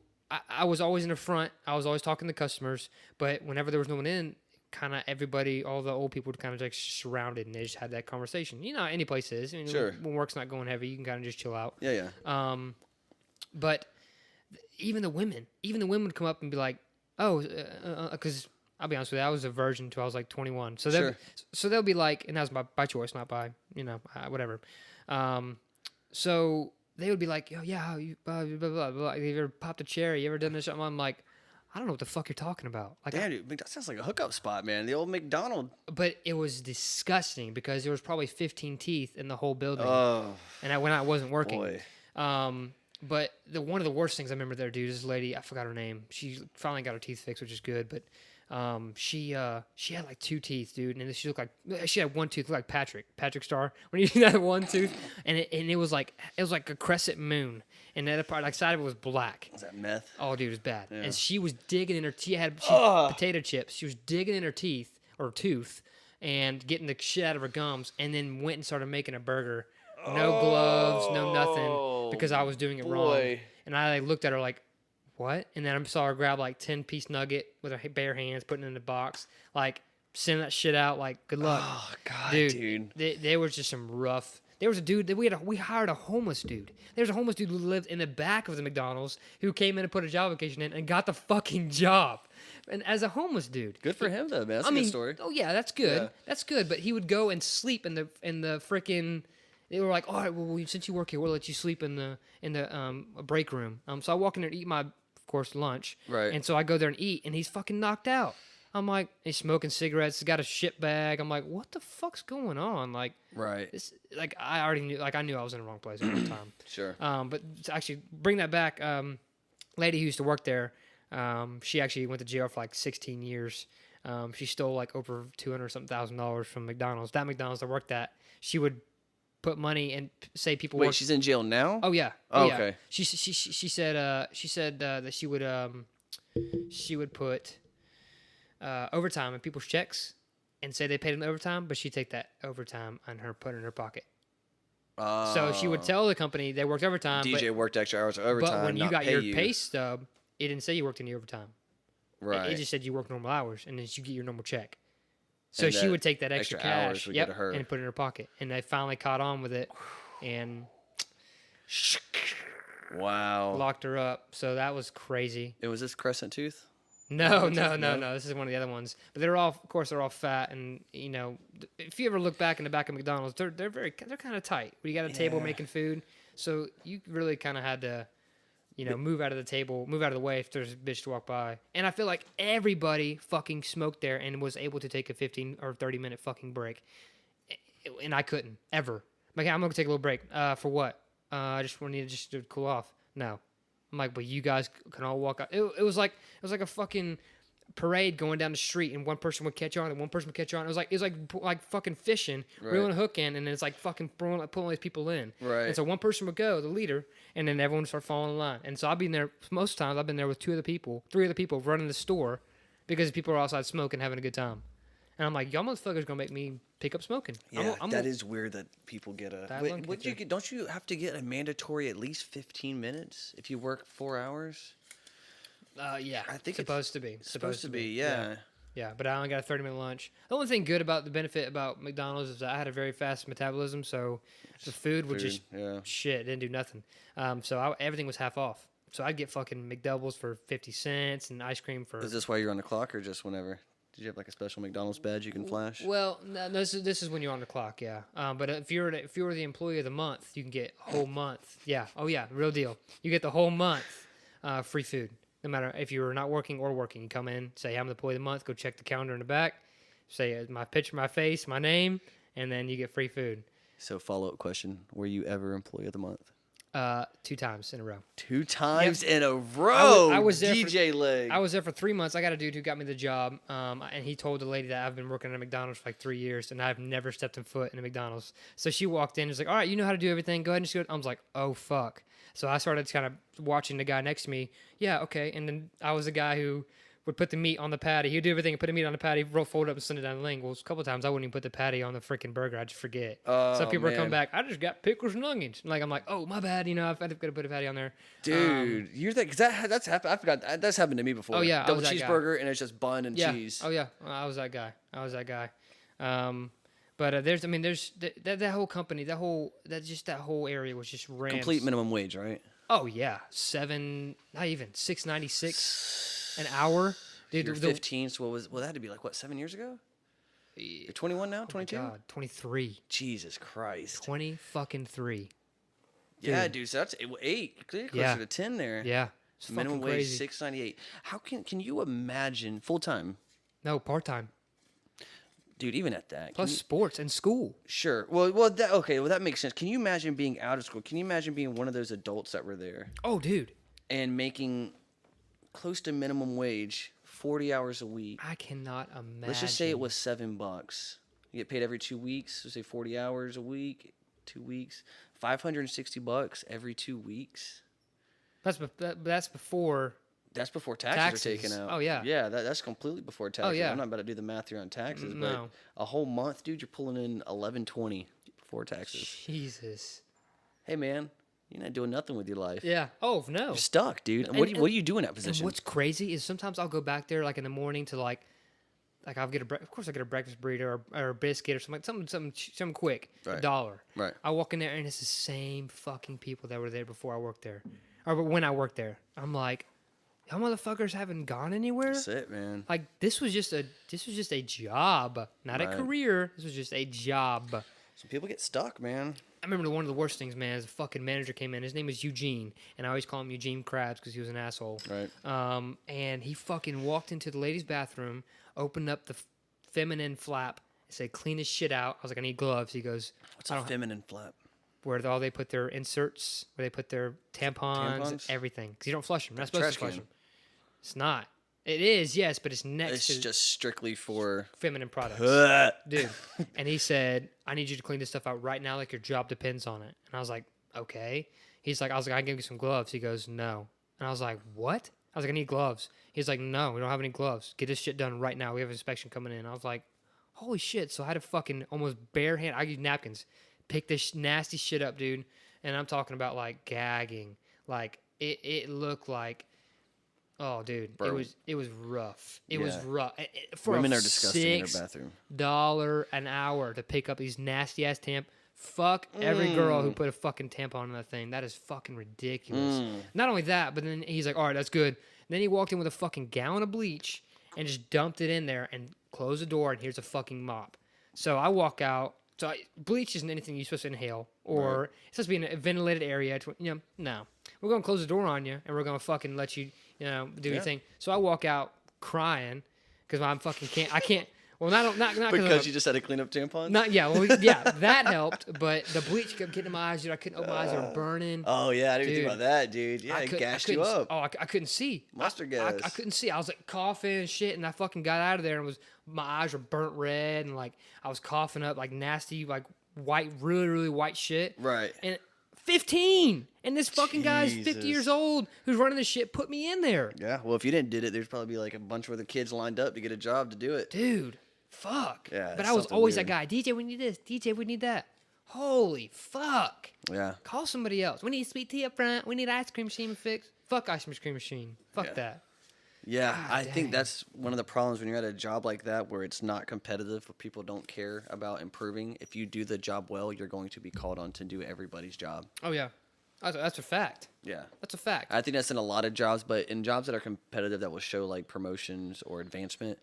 I was always in the front. I was always talking to customers. But whenever there was no one in, kind of everybody, all the old people would kind of like surrounded and they just had that conversation. Any place is. I mean, sure. When work's not going heavy, you can kind of just chill out. Yeah. But even the women would come up and be like, oh, because I'll be honest with you, I was a virgin until I was like 21. So Sure. so they'll be like, and that was by choice, not by whatever. So they would be like, oh yeah, you blah blah blah blah. blah. You ever popped a cherry? You ever done this? I'm like, I don't know what the fuck you're talking about. Like, Damn, dude, that sounds like a hookup spot, man. The old McDonald. but it was disgusting because there was probably 15 teeth in the whole building, Oh, and when I wasn't working. boy. But one of the worst things I remember there, dude, is this lady. I forgot her name. She finally got her teeth fixed, which is good. But she had like 2 teeth, dude, and she looked like she had 1 tooth, looked like Patrick Star when he had 1 tooth, and it was like a crescent moon, and the other part, like side of it was black. Was that meth? Oh, dude, it was bad. Yeah. And she was digging in her teeth. Potato chips. She was digging in her teeth or tooth and getting the shit out of her gums, and then went and started making a burger. No gloves, no nothing, because I was doing it wrong. And I looked at her like, what? And then I saw her grab like 10-piece nugget with her bare hands, putting it in the box, like send that shit out. Like, good luck. Oh God, dude. There was just some rough. There was a dude that we hired a homeless dude. There's a homeless dude who lived in the back of the McDonald's who came in and put a job application in and got the fucking job. And as a homeless dude, Good for him though, man. That's a good story. Oh yeah, that's good. Yeah. That's good. But he would go and sleep in the freaking. They were like, all right, well, since you work here, we'll let you sleep in the break room. So I walk in there and eat my, of course, lunch. Right. And so I go there and eat, and he's fucking knocked out. I'm like, he's smoking cigarettes. He's got a shit bag. I'm like, what the fuck's going on? Like, Right. this, like I already knew. Like I knew I was in the wrong place at the time. Sure. But to actually bring that back, lady who used to work there, she actually went to jail for like 16 years. She stole like over $200,000 from McDonald's. That McDonald's I worked at, she would put money and say people. Wait, she's in jail now? Oh yeah. Oh, yeah. okay. She said that she would put overtime in people's checks and say they paid in overtime, but she'd take that overtime and put it in her pocket. So she would tell the company they worked overtime. DJ worked extra hours of overtime. But when you not got pay your you. pay stub, it didn't say you worked any overtime. Right. It just said you worked normal hours, and then you get your normal check. So And she that would take that extra hours cash, would go to her. and put it in her pocket. And they finally caught on with it, and Wow. locked her up. So that was crazy. It was this crescent tooth? No. This is one of the other ones. But they're all, of course, they're all fat, and if you ever look back in the back of McDonald's, they're kind of tight. When you got a table making food, so you really kind of had to, move out of the table, move out of the way if there's a bitch to walk by. And I feel like everybody fucking smoked there and was able to take a 15 or 30-minute fucking break, and I couldn't ever. Like, I'm gonna take a little break. For what? I just needed just to cool off. No. I'm like, but you guys can all walk out. It was like a fucking parade going down the street, and one person would catch on, and one person would catch on. It was like fucking fishing, reeling a hook in, and it's like fucking pulling these people in. Right. And so one person would go, the leader, and then everyone would start falling in line. And so I've been there most times. I've been there with 3 other people running the store because people are outside smoking, having a good time. And I'm like, y'all motherfuckers gonna make me pick up smoking. Yeah, that is weird that people get a. lung What you get? Don't you have to get a mandatory at least 15 minutes if you work 4 hours? Yeah, I think supposed to be. Supposed to be, yeah. Yeah, but I only got a 30-minute lunch. The only thing good about the benefit about McDonald's is that I had a very fast metabolism, so the food would just shit, didn't do nothing. So everything was half off. So I'd get fucking McDoubles for 50 cents and ice cream for. Is this why you're on the clock or just whenever? Did you have like a special McDonald's badge you can flash? Well, no, this is when you're on the clock, yeah. But if you were the employee of the month, you can get a whole month. Yeah, oh yeah, real deal. You get the whole month free food. No matter if you're not working or working, you come in, say I'm the employee of the month, go check the calendar in the back, say my picture, my face, my name, and then you get free food. So follow-up question, were you ever employee of the month? 2 times in a row. 2 times in a row. I was there DJ Leg. I was there for 3 months. I got a dude who got me the job, and he told the lady that I've been working at McDonald's for like 3 years, and I've never stepped in foot in a McDonald's. So she walked in and was like, all right, you know how to do everything. Go ahead and just go. I was like, oh, fuck. So I started kind of watching the guy next to me. Yeah, okay. And then I was the guy who would put the meat on the patty. He'd do everything and put the meat on the patty, fold it up and send it down the lane. Well, a couple of times I wouldn't even put the patty on the freaking burger. I'd just forget. Some people would come back. I just got pickles and onions. I'm like, oh, my bad. I've got to put a patty on there. Dude, you're that, cause that's happened. I forgot. That's happened to me before. Oh, yeah. Double cheeseburger and it's just bun and yeah. cheese. Oh, yeah. I was that guy. But there's that whole company, that whole area was just rammed. Complete minimum wage, right? Oh yeah, $6.96 an hour. Dude, You're 15, so that had to be like, what, 7 years ago? You're 21 now? 22? God, 23. Jesus Christ. 20 fucking 3. Yeah, dude, so that's 8. Closer to 10 there. Yeah. It's Minimum fucking wage, crazy. $6.98. How can you imagine full-time? No, part-time. Dude, even at that. Plus sports and school. Sure. Well, that makes sense. Can you imagine being out of school? Can you imagine being one of those adults that were there Oh, dude. and making close to minimum wage, 40 hours a week? I cannot imagine. Let's just say it was $7. You get paid every 2 weeks. So say 40 hours a week, 2 weeks, $560 every 2 weeks. That's before. That's before taxes are taken out. Oh, yeah. Yeah, that's completely before taxes. Oh, yeah. I'm not about to do the math here on taxes, No. but a whole month, dude, you're pulling in $11.20 before taxes. Jesus. Hey, man, you're not doing nothing with your life. Yeah. Oh, no. You're stuck, dude. What do you do in that And position? what's crazy is sometimes I'll go back there like in the morning to like I'll get of course I get a breakfast burrito or a biscuit or something quick, Right. $1. Right. I walk in there and it's the same fucking people that were there before I worked there, or when I worked there. I'm like, y'all motherfuckers haven't gone anywhere. That's it, man. Like this was just a job, not a Right. career. This was just a job. Some people get stuck, man. I remember one of the worst things, man, is a fucking manager came in. His name was Eugene, and I always call him Eugene Krabs because he was an asshole. Right. And he fucking walked into the ladies' bathroom, opened up the feminine flap, and said, "Clean this shit out." I was like, "I need gloves." He goes, What's a feminine flap? "Where they put their inserts, where they put their tampons? Everything. Because you don't flush them. You're not supposed to flush them. It's not. It is, yes, but it's next to It's just strictly for feminine products." Dude. And he said, "I need you to clean this stuff out right now, like your job depends on it." And I was like, "Okay." I was like, "I can give you some gloves." He goes, "No." And I was like, "What?" I was like, "I need gloves." He's like, "No, we don't have any gloves. Get this shit done right now. We have an inspection coming in." I was like, holy shit. So I had to fucking almost bare hand. I used napkins. Pick this nasty shit up, dude. And I'm talking about like gagging. Like it looked like, oh, dude, Bro. it was rough. It was Yeah. rough. For Women a are disgusting in their bathroom. $6 an hour to pick up these nasty ass Fuck every girl who put a fucking tampon in that thing. That is fucking ridiculous. Not only that, but then he's like, all right, that's good. And then he walked in with a fucking gallon of bleach and just dumped it in there and closed the door, and here's a fucking mop. So I walk out. So bleach isn't anything you're supposed to inhale, or it's supposed to be in a ventilated area. No. We're going to close the door on you, and we're going to fucking let you, do your thing. So I walk out crying because I'm fucking I can't. Well, not because you just had to clean up tampons. That helped, but the bleach kept getting in my eyes, dude. I couldn't open my eyes; they were burning. Oh yeah, I didn't even think about that, dude. Yeah, it gassed you up. Oh, I couldn't see. Mustard gas. I couldn't see. I was like coughing and shit, and I fucking got out of there and my eyes were burnt red, and like I was coughing up like nasty, like white, really, really white shit. Right. And 15, and this fucking guy's 50 years old who's running this shit put me in there. Yeah. Well, if you didn't did it, there'd probably be like a bunch of other kids lined up to get a job to do it. Dude. Fuck. Yeah, but I was always that guy. DJ, we need this. DJ, we need that. Holy fuck. Yeah. Call somebody else. We need sweet tea up front. We need ice cream machine fixed. Fuck ice cream machine. Fuck that. Yeah, God I think dang. that's one of the problems when you're at a job like that where it's not competitive, where people don't care about improving. If you do the job well, you're going to be called on to do everybody's job. Oh, yeah. That's a fact. Yeah. That's a fact. I think that's in a lot of jobs, but in jobs that are competitive that will show like promotions or advancement,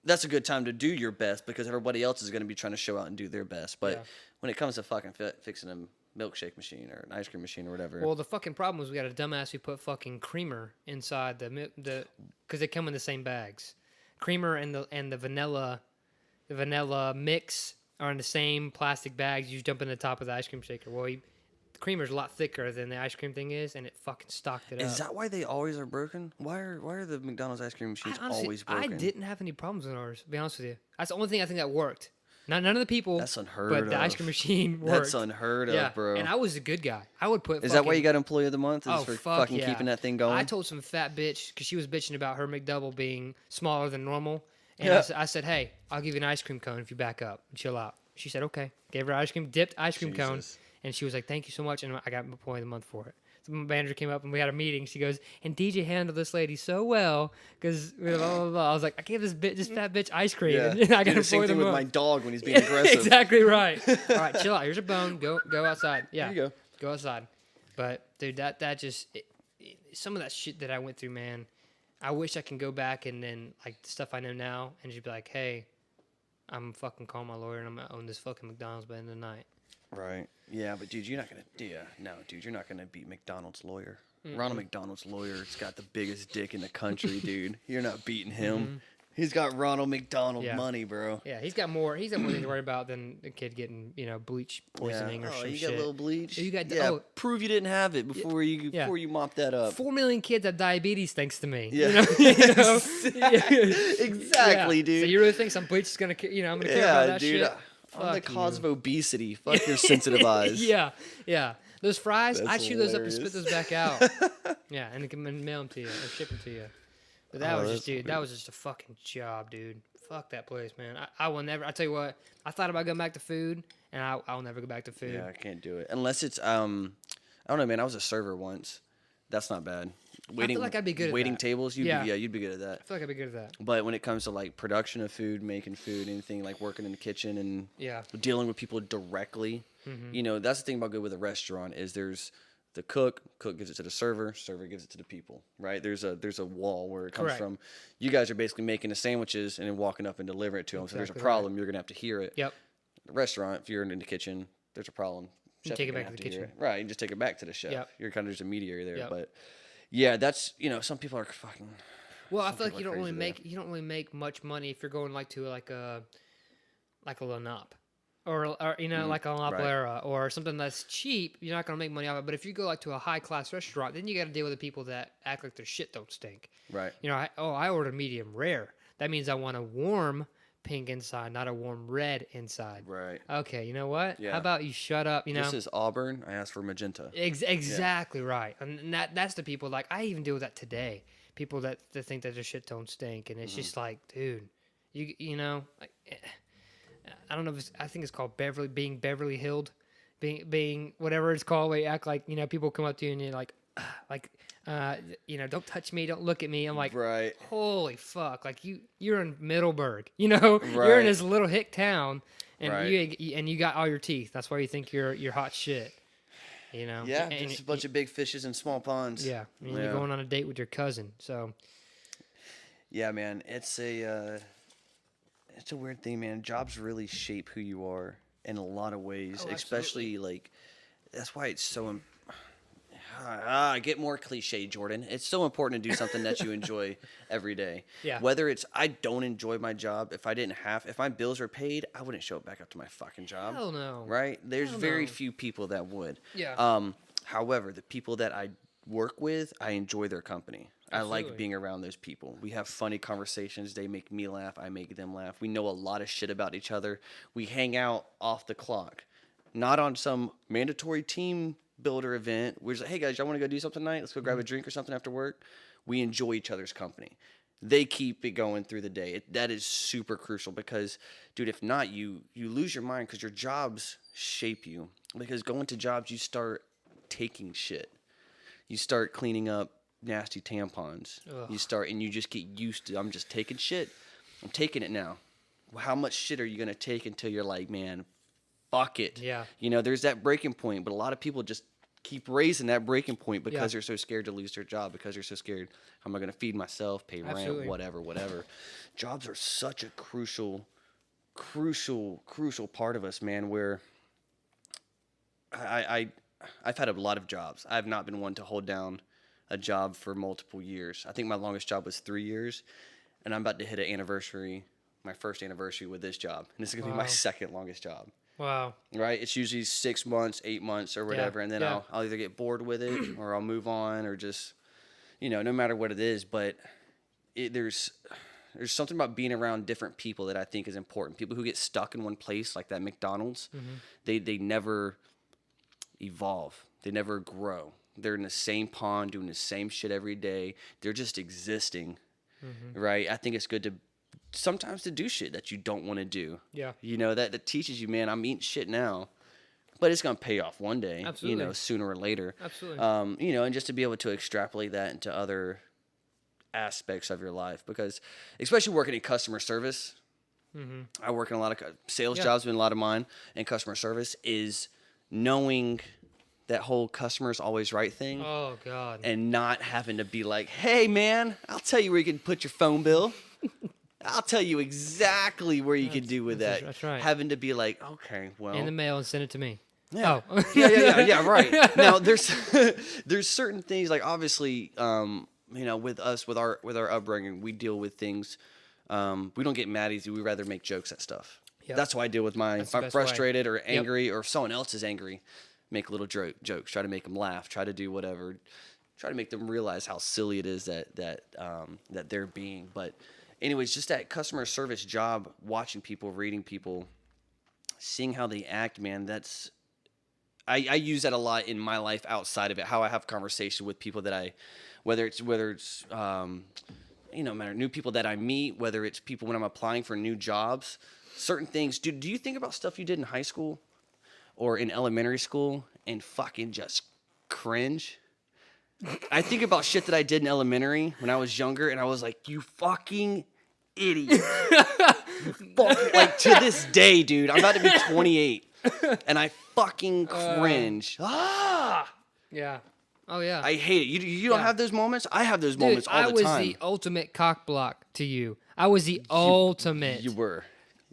that's a good time to do your best because everybody else is going to be trying to show out and do their best. But when it comes to fucking fixing a milkshake machine or an ice cream machine or whatever. Well, the fucking problem was we got a dumbass who put fucking creamer inside the because they come in the same bags. Creamer and the vanilla mix are in the same plastic bags. You just dump in the top of the ice cream shaker. Well, the creamer's a lot thicker than the ice cream thing is, and it fucking stocked it up. Is that why they always are broken? Why are the McDonald's ice cream machines always broken? I didn't have any problems with ours, to be honest with you. That's the only thing I think that worked. None of the people. That's unheard but of. the ice cream machine worked. That's unheard of, bro. And I was a good guy. I would put. Is that why you got Employee of the Month? Is for fuck fucking keeping that thing going? I told some fat bitch because she was bitching about her McDouble being smaller than normal, and I said, "Hey, I'll give you an ice cream cone if you back up and chill out." She said, "Okay." Gave her ice cream, dipped ice cream cone, and she was like, "Thank you so much," and I got Employee of the Month for it. So my manager came up and we had a meeting. She goes, and DJ handled this lady so well because blah, blah, blah. I was like, I gave this fat bitch ice cream. Yeah. And I got the same thing with my dog when he's being aggressive. Exactly right. All right, chill out. Here's a bone. Go outside. Yeah, There you go. Go outside. But dude, that just some of that shit that I went through, man. I wish I can go back and then like the stuff I know now and just be like, hey, I'm fucking calling my lawyer and I'm gonna own this fucking McDonald's by the end of the night. Right. Yeah, but dude, you're not gonna. Yeah, no, dude, you're not gonna beat McDonald's lawyer. Ronald McDonald's lawyer's got the biggest dick in the country, dude. You're not beating him. He's got Ronald McDonald money, bro. Yeah, he's got more things to worry about than the kid getting, bleach poisoning or some shit. You got a little bleach? You got prove you didn't have it before you mop that up. 4 million kids have diabetes thanks to me. Yeah. Exactly, dude. So you really think some bleach is going to, I'm going to care about that dude, shit? I'm the cause of obesity. Fuck your sensitive eyes. Yeah. Those fries, I'd chew those up and spit those back out. Yeah, and mail them to you or ship them to you. But that was just a fucking job, dude. Fuck that place, man. I will never. I tell you what, I thought about going back to food, and I'll never go back to food. Yeah, I can't do it unless it's I don't know, man. I was a server once. That's not bad. I feel like I'd be good at waiting that. tables. You'd be good at that. I feel like I'd be good at that. But when it comes to like production of food, making food, anything like working in the kitchen and dealing with people directly, that's the thing about good with a restaurant is there's the cook gives it to the server gives it to the people, right? There's a wall where it comes from. You guys are basically making the sandwiches and then walking up and delivering it to them. Exactly. So there's a problem, you're gonna have to hear it. Yep. The restaurant, if you're in the kitchen, there's a problem. You take it back to the kitchen. Right, you just take it back to the chef. Yep. You're kind of just a mediator there, Yep. but yeah, that's some people are fucking. Well, I feel like you don't really make much money if you're going like to like a Lenop. Or like a La Plera or something that's cheap, you're not going to make money off it. But if you go like to a high-class restaurant, then you got to deal with the people that act like their shit don't stink. Right. I ordered medium rare. That means I want a warm pink inside, not a warm red inside. Right. Okay, you know what? Yeah. How about you shut up, This is Auburn. I asked for magenta. Exactly right. And that's the people, like, I even deal with that today. People that think that their shit don't stink. And it's just like, dude, I don't know if I think it's called being Beverly Hilled, being whatever it's called. Where you act like people come up to you and you're like, don't touch me, don't look at me. I'm like, right. Holy fuck! Like you're in Middleburg, you're in this little hick town, and you got all your teeth. That's why you think you're hot shit. Yeah, just a bunch of big fishes in small ponds. Yeah, and you're going on a date with your cousin. So. Yeah, man, it's a weird thing, man. Jobs really shape who you are in a lot of ways, especially like that's why it's so. Get more cliche, Jordan. It's so important to do something that you enjoy every day. Yeah. Whether it's I don't enjoy my job, if my bills are paid, I wouldn't show up back up to my fucking job. Hell no. Right? There's very few people that would. Yeah. However, the people that I work with, I enjoy their company. Absolutely. I like being around those people. We have funny conversations. They make me laugh. I make them laugh. We know a lot of shit about each other. We hang out off the clock, not on some mandatory team builder event. We're just like, hey guys, y'all want to go do something tonight? Let's go grab a drink or something after work. We enjoy each other's company. They keep it going through the day. That is super crucial because, dude, if not, you lose your mind because your jobs shape you. Because going to jobs, you start taking shit. You start cleaning up nasty tampons. Ugh. You just get used to, I'm just taking shit. I'm taking it now. How much shit are you going to take until you're like, man, fuck it. Yeah. There's that breaking point, but a lot of people just keep raising that breaking point because they're so scared to lose their job, because they're so scared, how am I going to feed myself, pay rent, whatever. Jobs are such a crucial part of us, man, where I've had a lot of jobs. I've not been one to hold down a job for multiple years. I think my longest job was 3 years, and I'm about to hit my first anniversary with this job, and this is going to be my second longest job. Wow. Right? It's usually 6 months, 8 months, or whatever, and then I'll either get bored with it or I'll move on, or just, no matter what it is. But there's something about being around different people that I think is important. People who get stuck in one place, like that McDonald's, they never evolve. They never grow. They're in the same pond, doing the same shit every day. They're just existing, right? I think it's good to sometimes to do shit that you don't want to do. Yeah. That teaches you, man, I'm eating shit now, but it's going to pay off one day, Absolutely. Sooner or later. Absolutely. And just to be able to extrapolate that into other aspects of your life, because especially working in customer service, I work in a lot of sales jobs, been a lot of mine, and customer service is knowing that whole customer's always right thing. Oh God. And not having to be like, hey man, I'll tell you where you can put your phone bill. I'll tell you exactly where you can do with that. That's right. Having to be like, okay, well, In the mail and send it to me. yeah. Oh. yeah, right. Now there's certain things like obviously, with us with our upbringing, we deal with things. We don't get mad easy. We rather make jokes at stuff. Yep. That's how I deal with mine. If I'm frustrated or angry, or if someone else is angry, make little jokes. Try to make them laugh. Try to do whatever. Try to make them realize how silly it is that they're being. But anyways, just that customer service job, watching people, reading people, seeing how they act, man. I use that a lot in my life outside of it. How I have conversation with people that whether it's matter new people that I meet, whether it's people when I'm applying for new jobs, certain things. Do you think about stuff you did in high school or in elementary school and fucking just cringe? I think about shit that I did in elementary when I was younger, and I was like, you fucking idiot. Like to this day, dude, I'm about to be 28, and I fucking cringe. Yeah. Oh yeah. I hate it. You don't have those moments? I have those moments all the time. I was the ultimate cock block to you. I was the ultimate. You were.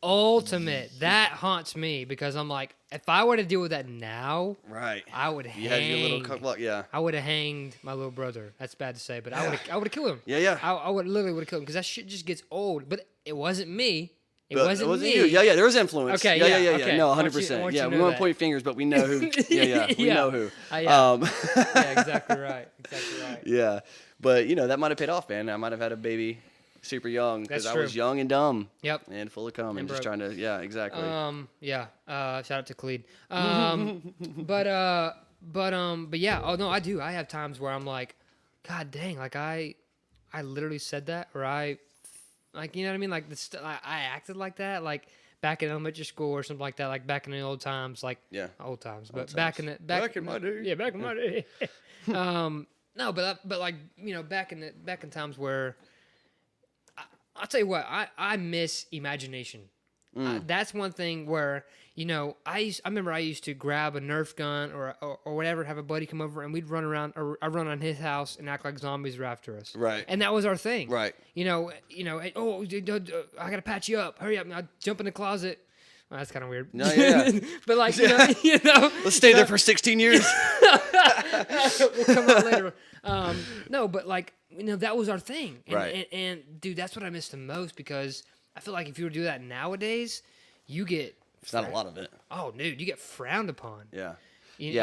Ultimate. That haunts me because I'm like, if I were to deal with that now, right, I would hang. You had your little cock block, yeah. I would have hanged my little brother. That's bad to say, but I would have killed him. Yeah. I would literally would have killed him because that shit just gets old. But it wasn't me. It wasn't me. You. Yeah. There was influence. Okay. Yeah. Okay. No, 100%. Yeah, we won't point fingers, but we know who. Yeah. We know who. Yeah, exactly right. Yeah, but that might have paid off, man. I might have had a baby super young because I was young and dumb. Yep. And full of cum and just trying to. Yeah, exactly. Shout out to Khalid. But yeah. Oh no, I do. I have times where I'm like, God dang, like I literally said that, or like, you know what I mean? Like I acted like that, like back in elementary school or something like that, like back in the old times, like old times, but back in my day. Yeah, back in my day. No, but like back in times where I'll tell you what, I miss imagination. That's one thing where I remember I used to grab a Nerf gun or whatever, have a buddy come over and we'd run around, or I run on his house and act like zombies were after us. Right. And that was our thing. Right. Oh, I gotta patch you up. Hurry up! I'll jump in the closet. Well, that's kind of weird. No, yeah. But like let's stay there for 16 years. We'll come out later. No, but like that was our thing. And, right. And dude, that's what I miss the most because I feel like if you were to do that nowadays, you get. It's not a lot of it. Oh, dude, you get frowned upon. Yeah.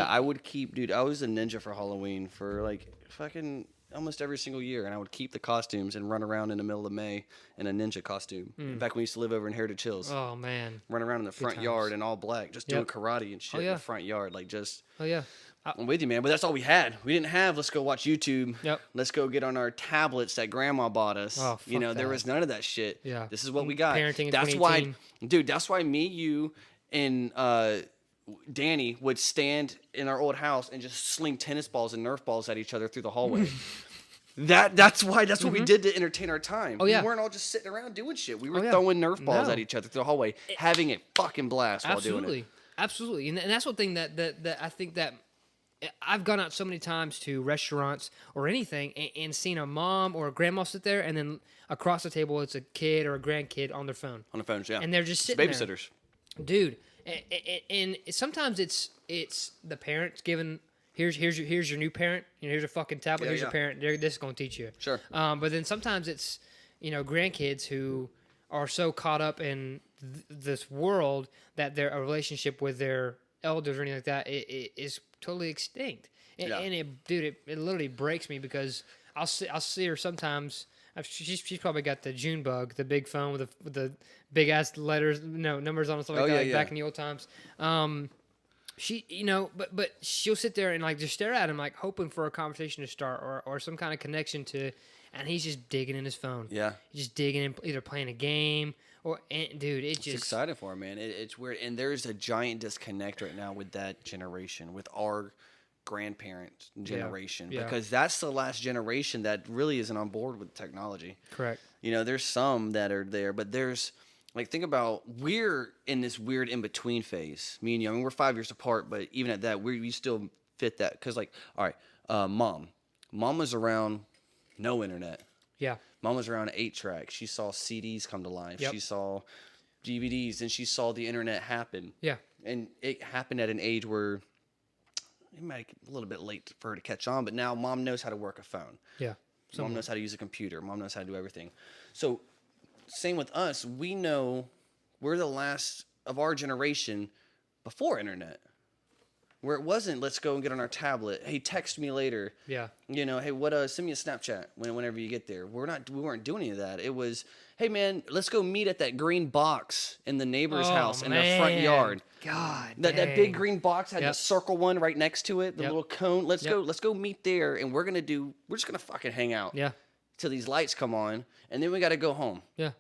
I would keep, dude, I was a ninja for Halloween for like fucking almost every single year, and I would keep the costumes and run around in the middle of May in a ninja costume. Back when we used to live over in Heritage Hills. Oh, man. Run around in the front yard in all black, just doing karate and shit in the front yard. Like just. Oh, yeah. I'm with you, man, but that's all we had. We didn't have, let's go watch YouTube. Yep. Let's go get on our tablets that grandma bought us. Oh, fuck there was none of that shit. Yeah. This is what we got. Parenting in That's 2018. why, dude, that's why me, you, and Danny would stand in our old house and just sling tennis balls and Nerf balls at each other through the hallway. That's what we did to entertain our time. Oh, yeah. We weren't all just sitting around doing shit. We were throwing Nerf balls at each other through the hallway, having a fucking blast while doing it. Absolutely. And that's one thing that I think that I've gone out so many times to restaurants or anything and seen a mom or a grandma sit there, and then across the table it's a kid or a grandkid on their phone. On their phones, yeah. And they're just sitting babysitters. There. Dude. And sometimes it's the parents giving here's your new parent, here's a fucking tablet, here's your parent, this is gonna teach you. Sure. But then sometimes it's grandkids who are so caught up in this world that their relationship with their elders or anything like that is totally extinct. And it literally breaks me because I'll see her sometimes. She's probably got the June bug, the big phone with the big ass letters, numbers on it, stuff like that, back in the old times. She, but she'll sit there and like just stare at him, like hoping for a conversation to start or some kind of connection to, and he's just digging in his phone. Yeah, he's just digging in, either playing a game or, dude, it's exciting for him, man. It's weird, and there's a giant disconnect right now with that generation, with our grandparent generation, because that's the last generation that really isn't on board with technology. Correct. There's some that are there, but there's like, think about, we're in this weird in between phase. Me and you, I mean, we're 5 years apart, but even at that, we still fit that. Because, like, all right, Mom was around no internet. Yeah. Mom was around 8-track. She saw CDs come to life. Yep. She saw DVDs, and she saw the internet happen. Yeah. And it happened at an age where it might be a little bit late for her to catch on, but now Mom knows how to work a phone. Yeah. Mom knows how to use a computer. Mom knows how to do everything. So, same with us. We know we're the last of our generation before internet. Where it wasn't, let's go and get on our tablet. Hey, text me later. Yeah. You know, hey, send me a Snapchat whenever you get there. We weren't doing any of that. It was, hey man, let's go meet at that green box in the neighbor's house in their front yard. God. That big green box had Yep. the circle one right next to it, the Yep. little cone. Let's go meet there, and we're just gonna fucking hang out. Yeah. Till these lights come on, and then we gotta go home. Yeah.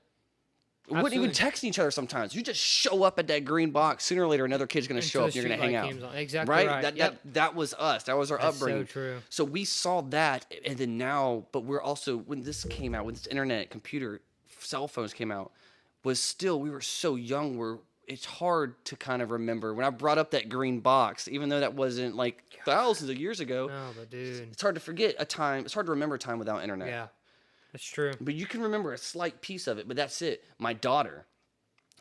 We wouldn't even Absolutely. text each other sometimes. You just show up at that green box. Sooner or later, another kid's going to show up. You're going to hang out. Exactly right. That was us. That was our That's upbringing. so true. So we saw that, and then now, but we're also, when this came out, when this internet, computer, cell phones came out, we were so young, it's hard to kind of remember. When I brought up that green box, even though that wasn't like thousands of years ago, No, but dude. it's hard to forget a time. It's hard to remember a time without internet. Yeah. That's true. But you can remember a slight piece of it, but that's it. My daughter,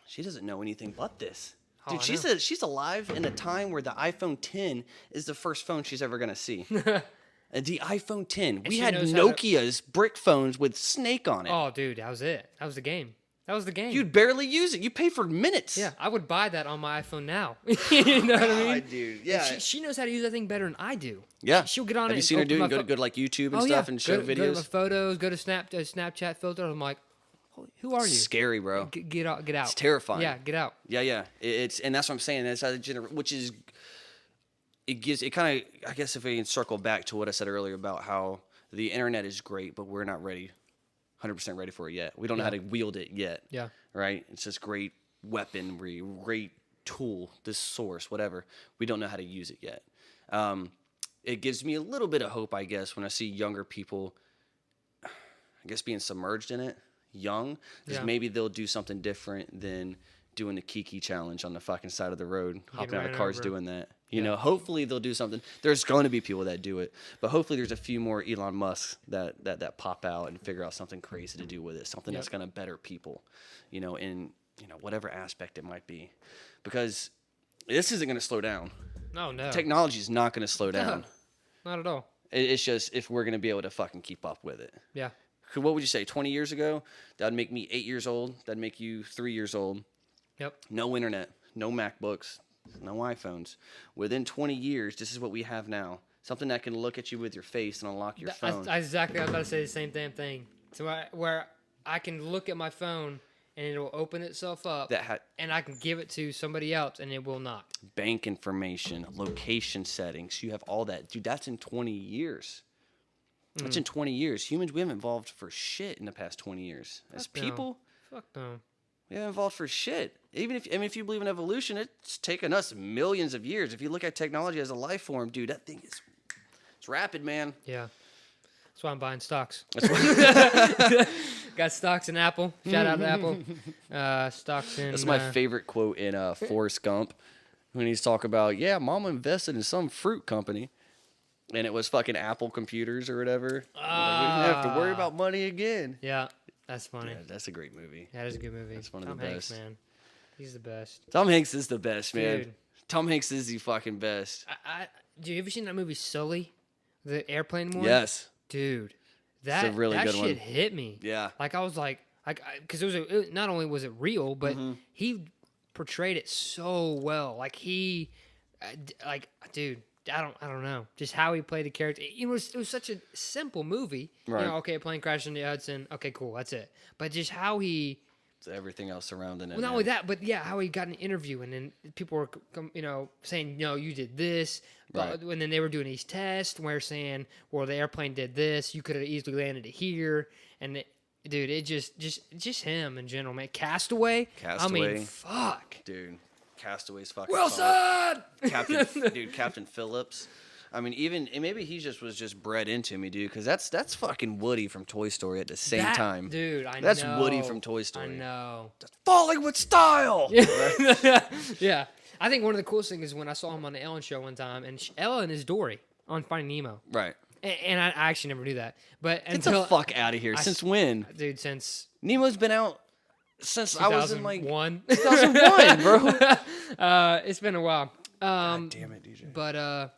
she doesn't know anything but this. Dude, she said she's alive in a time where the iPhone 10 is the first phone she's ever going to see. The iPhone 10. We had Nokia's brick phones with Snake on it. Oh, dude, that was it. That was the game. You'd barely use it. You pay for minutes. Yeah, I would buy that on my iPhone now. You know what I mean? Dude. Yeah. She knows how to use that thing better than I do. Yeah. She'll get on it. Have you seen her do it? Go to like YouTube and stuff and show videos? Go to my photos, go to Snapchat filters. I'm like, who are you? Scary, bro. Get out. It's terrifying. Yeah, get out. Yeah. And that's what I'm saying. That's how which is, it kind of, I guess if we can circle back to what I said earlier about how the internet is great, but we're not ready, 100% ready for it yet. We don't know how to wield it yet. Yeah. Right? It's this great weaponry, great tool, this source, whatever. We don't know how to use it yet. It gives me a little bit of hope, I guess, when I see younger people, I guess, being submerged in it, young, because maybe they'll do something different than doing the Kiki challenge on the fucking side of the road, hopping out of cars doing that. You know, hopefully they'll do something. There's going to be people that do it, but hopefully there's a few more Elon Musks that pop out and figure out something crazy to do with it, something that's going to better people, you know, in whatever aspect it might be, because this isn't going to slow down. No. Technology is not going to slow down. Not at all. It's just if we're going to be able to fucking keep up with it. Yeah. What would you say? 20 years ago, that'd make me 8 years old. That'd make you 3 years old. Yep. No internet, no MacBooks, no iPhones. Within 20 years, this is what we have now. Something that can look at you with your face and unlock your phone. I was about to say the same damn thing. So where I can look at my phone and it'll open itself up, and I can give it to somebody else, and it will not. Bank information, location settings, you have all that. Dude, that's in 20 years. That's in 20 years. Humans, we haven't evolved for shit in the past 20 years. As people, Fuck no. we haven't evolved for shit. Even if you believe in evolution, it's taken us millions of years. If you look at technology as a life form, dude, that thing it's rapid, man. Yeah. That's why I'm buying stocks. Got stocks in Apple. Shout out to Apple. Stocks in... That's my favorite quote in Forrest Gump when he's talking about, Mama invested in some fruit company. And it was fucking Apple computers or whatever. Like, we didn't have to worry about money again. Yeah, that's funny. Yeah, that's a great movie. That is a good movie. That's one of Tom the Hanks, best. man. He's the best. Tom Hanks is the best, man. Dude. Tom Hanks is the fucking best. Dude, you ever seen that movie Sully? The airplane one? Yes. Dude, that, a really that good shit one. hit me. Yeah. Like, I was like, because not only was it real, but he portrayed it so well. Like, dude, I don't know. Just how he played the character. It was such a simple movie. Right. You know, okay, a plane crashed into the Hudson. Okay, cool, that's it. But just how he... It's everything else surrounding it. Well, not only that, but how he got an interview, and then people were, saying, no, you did this. Right. And then they were doing these tests where saying, well, the airplane did this. You could have easily landed it here. And, dude, it just him in general, man. Castaway. I mean, fuck. Dude, Castaway's fucking Wilson! Captain Phillips. I mean, and maybe he was just bred into me, dude, because that's fucking Woody from Toy Story at the same time. Dude, I know. That's Woody from Toy Story. I know. That's falling with style! Yeah. I think one of the coolest things is when I saw him on the Ellen show one time, and Ellen is Dory on Finding Nemo. Right. And I actually never knew that. But Get the fuck out of here. Since when? Dude, since... Nemo's been out since I was in like... 2001, bro. It's been a while. God damn it, DJ. But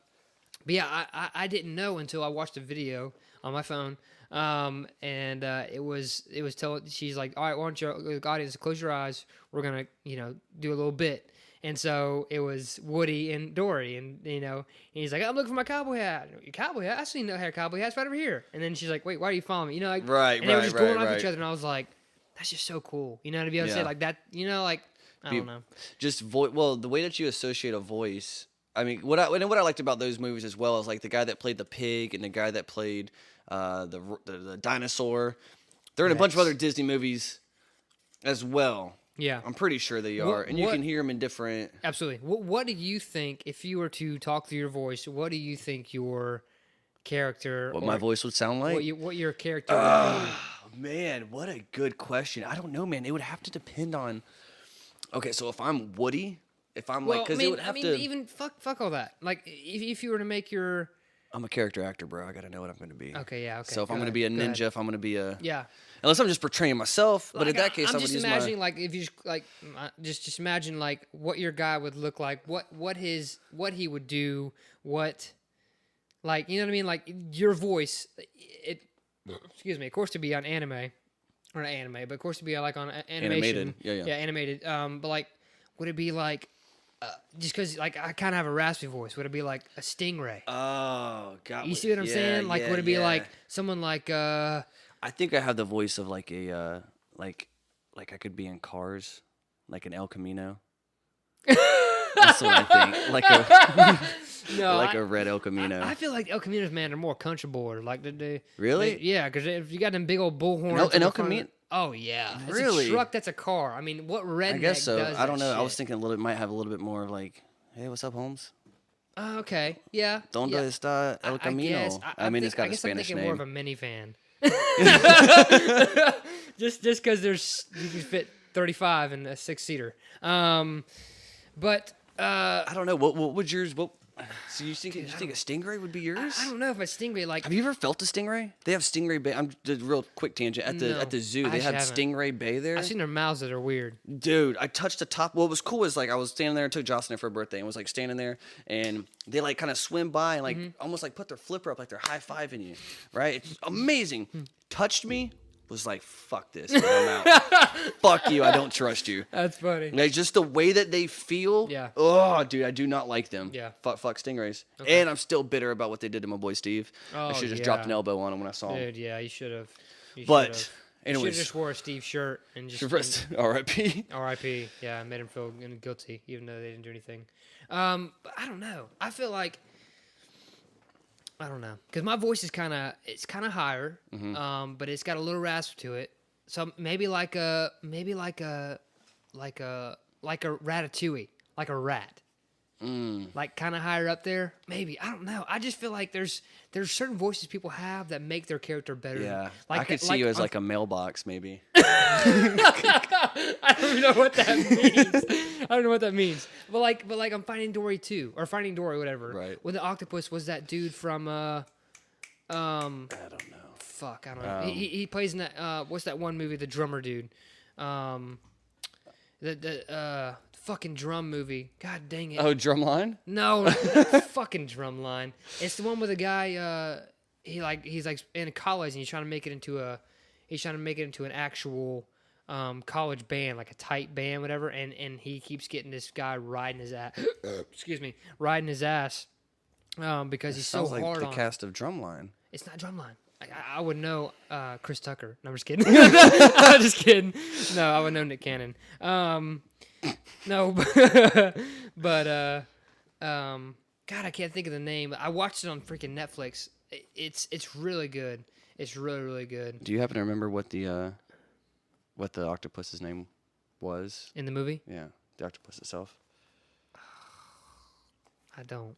yeah, I didn't know until I watched a video on my phone. And it was told, she's like, all right, why don't you, audience, close your eyes. We're going to, do a little bit. And so it was Woody and Dory, and and he's like, I'm looking for my cowboy hat. Your cowboy hat? I seen no hair cowboy hats right over here. And then she's like, wait, why are you following me? Right. And they were just going off each other, and I was like, that's just so cool. To be able to say like that, I don't know. Just the way that you associate a voice. I mean, what I liked about those movies as well is like the guy that played the pig and the guy that played the dinosaur. They're in a bunch of other Disney movies as well. Yeah, I'm pretty sure they are, and you can hear them in different. Absolutely. What do you think if you were to talk through your voice? What do you think your character? What my voice would sound like? What your character would be? Man, what a good question. I don't know, man. It would have to depend on. Okay, so if I'm Woody, if I'm because it would have to. Even fuck all that. Like if you were to make your. I'm a character actor, bro. I gotta know what I'm gonna be. Okay, yeah, okay. So if I'm gonna be a ninja, if I'm gonna be a unless I'm just portraying myself, but in that case, I would use imagining like if you just imagine like what your guy would look like, what he would do, what like you know what I mean, like your voice. Excuse me, of course to be on anime, or not anime, but of course to be like on animation. Animated, yeah, animated. But like, would it be like? Just because, like, I kind of have a raspy voice. Would it be like a stingray? Oh, God. You see what I'm saying? Like, would it be like someone like? I think I have the voice of like a like I could be in Cars, like an El Camino. That's what I think. Like a red El Camino. I feel like El Caminos, man, are more country boy. Like they really? Yeah, because if you got them big old bullhorns. An El Camino. Oh yeah, really? It's a truck. That's a car. I mean, what redneck I guess so. does I don't know. shit? I was thinking it might have a little bit more of like, hey, what's up, Holmes? Okay, yeah. Donde está El Camino? I mean, it's got a Spanish name. I guess I'm thinking more of a minivan. just because you can fit 35 in a 6-seater. But I don't know. What would yours? So you think a stingray would be yours? I don't know if a stingray like. Have you ever felt a stingray? They have Stingray Bay. I'm just real quick tangent at the zoo. They have Stingray Bay there. I've seen their mouths that are weird. Dude, I touched the top. What was cool is like I was standing there and took Jocelyn for her birthday and was like standing there and they like kind of swim by and like almost like put their flipper up like they're high-fiving you, right? It's amazing. Touched me. Was like, fuck this, I'm out. Fuck you, I don't trust you. That's funny. Like, just the way that they feel. Yeah. Oh, dude, I do not like them. Yeah. Fuck stingrays. Okay. And I'm still bitter about what they did to my boy Steve. Oh, I should have just dropped an elbow on him when I saw him. Dude, yeah, you should have. But, anyways. You should have just wore a Steve shirt and just. R.I.P. R.I.P. Yeah, made him feel guilty, even though they didn't do anything. But I don't know. I feel like. I don't know, because my voice is kind of higher, but it's got a little rasp to it. So maybe like a Ratatouille, like a rat, like kind of higher up there. Maybe, I don't know. I just feel like there's certain voices people have that make their character better. Yeah, like I could see you as like a mailbox, maybe. I don't even know what that means. I don't know what that means. But like I'm Finding Dory 2 or Finding Dory, whatever. Right. When the octopus was that dude from I don't know. Fuck, I don't know. He plays in that what's that one movie, the drummer dude? The fucking drum movie. God dang it. Oh, Drumline? No, fucking Drumline. It's the one with the guy he's in college and he's trying to make it into an actual college band, like a tight band, whatever, and he keeps getting this guy riding his ass. Excuse me, riding his ass because he's so hard on. Sounds like the cast of Drumline. It's not Drumline. I would know Chris Tucker. No, I'm just kidding. I'm just kidding. No, I would know Nick Cannon. No, but God, I can't think of the name. I watched it on freaking Netflix. It's really good. It's really, really good. Do you happen to remember what the octopus's name was in the movie? Yeah, the octopus itself. I don't.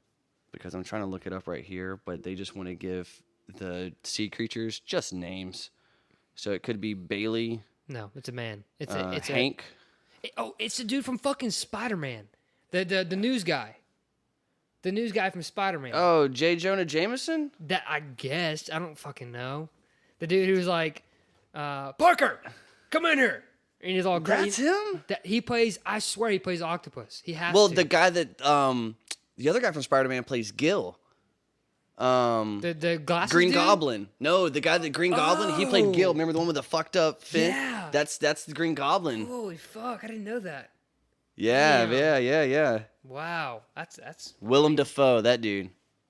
Because I'm trying to look it up right here, but they just want to give the sea creatures just names. So it could be Bailey. No, it's a man. It's Hank. It's the dude from fucking Spider-Man. The news guy. The news guy from Spider-Man. Oh, J. Jonah Jameson? That I guess. I don't fucking know. The dude who's like, Parker, come in here. And he's all crazy. That's him? He plays, I swear he plays Octopus. He has to. Well, the guy that, the other guy from Spider-Man plays Gil. The glasses Green dude? Goblin. No, the guy that Green Goblin, he played Gil. Remember the one with the fucked up fin? Yeah. That's the Green Goblin. Holy fuck, I didn't know that. Yeah, Damn. yeah. Wow. That's Willem Dafoe, that dude.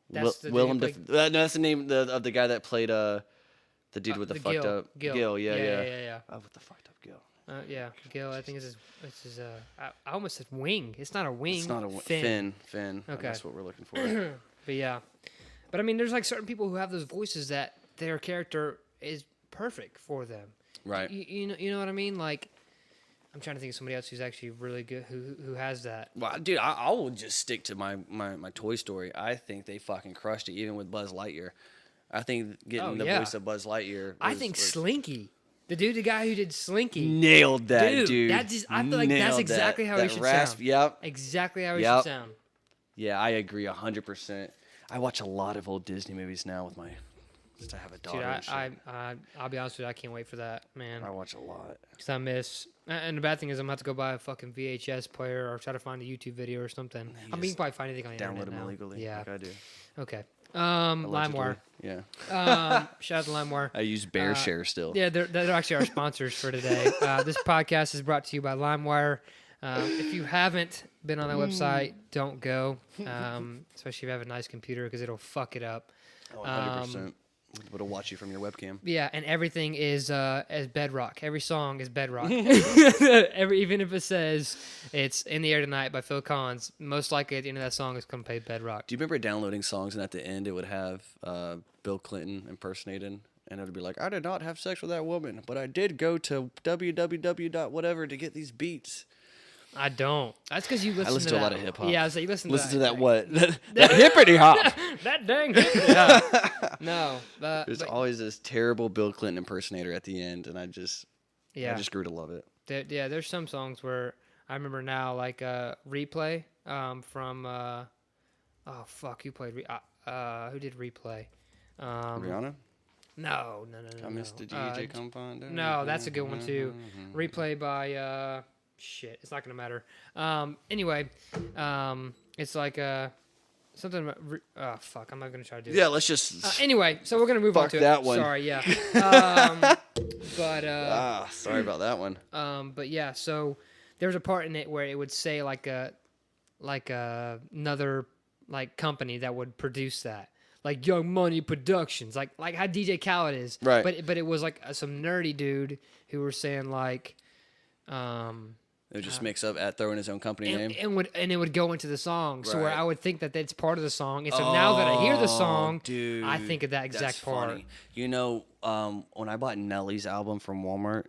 That's the dude Willem who Dafoe. No, that's the name of the guy that played the dude with the fucked Gil. up Gil. Yeah. Yeah. Oh, with the fucked up Gil. Yeah, Gil. I think it's his. I almost said wing. It's not a wing. It's not a fin. Fin. Okay. That's what we're looking for. But yeah, but I mean, there's like certain people who have those voices that their character is perfect for them. Right. You know what I mean? Like, I'm trying to think of somebody else who's actually really good who has that. Well, dude, I will just stick to my Toy Story. I think they fucking crushed it, even with Buzz Lightyear. I think getting the voice of Buzz Lightyear. I think Slinky, the guy who did Slinky, nailed that, dude. That just, I feel like that's exactly how he should sound. Yep. Exactly how he should sound. Yeah, I agree 100%. I watch a lot of old Disney movies now with my. Just to have a daughter. Dude, I'll be honest with you, I can't wait for that, man. I watch a lot. Because I miss. And the bad thing is, I'm going to have to go buy a fucking VHS player or try to find a YouTube video or something. I mean, you can probably find anything on the internet. Download them now. illegally. Yeah. Like I do. Okay. Allegedly. LimeWire. Yeah. Shout out to LimeWire. I use BearShare still. Yeah, they're actually our sponsors for today. This podcast is brought to you by LimeWire. If you haven't been on that website, don't go. Especially if you have a nice computer, because it'll fuck it up. Oh, 100%. It'll watch you from your webcam. Yeah, and everything is as bedrock. Every song is bedrock. Even if it says it's "In the Air Tonight" by Phil Collins, most likely at the end of that song is going to play bedrock. Do you remember downloading songs and at the end it would have Bill Clinton impersonated, and it would be like, "I did not have sex with that woman, but I did go to www.whatever to get these beats." I don't. That's because you listen. I listen to a lot of hip hop. Yeah, so you listen to that what that hippity hop. That dang hippity hop. No, there's always this terrible Bill Clinton impersonator at the end, and I just grew to love it. There's some songs where I remember now, like Replay from who played who did Replay? Rihanna? No. I missed the DJ come on. No, that's a good one too. Replay by shit, it's not gonna matter. Anyway, it's like something about fuck, I'm not gonna try to do Yeah, let's just anyway, so we're gonna move on to that it. one. Sorry, yeah. Sorry about that one. But yeah, so there was a part in it where it would say like another like company that would produce that, like Young Money Productions, like how DJ Khaled is, right? But it was like some nerdy dude who were saying like, it would just mix up at throwing his own company name, and it would go into the song. So where I would think that that's part of the song, and so now that I hear the song, dude, I think of that exact part. Funny. You know, when I bought Nelly's album from Walmart,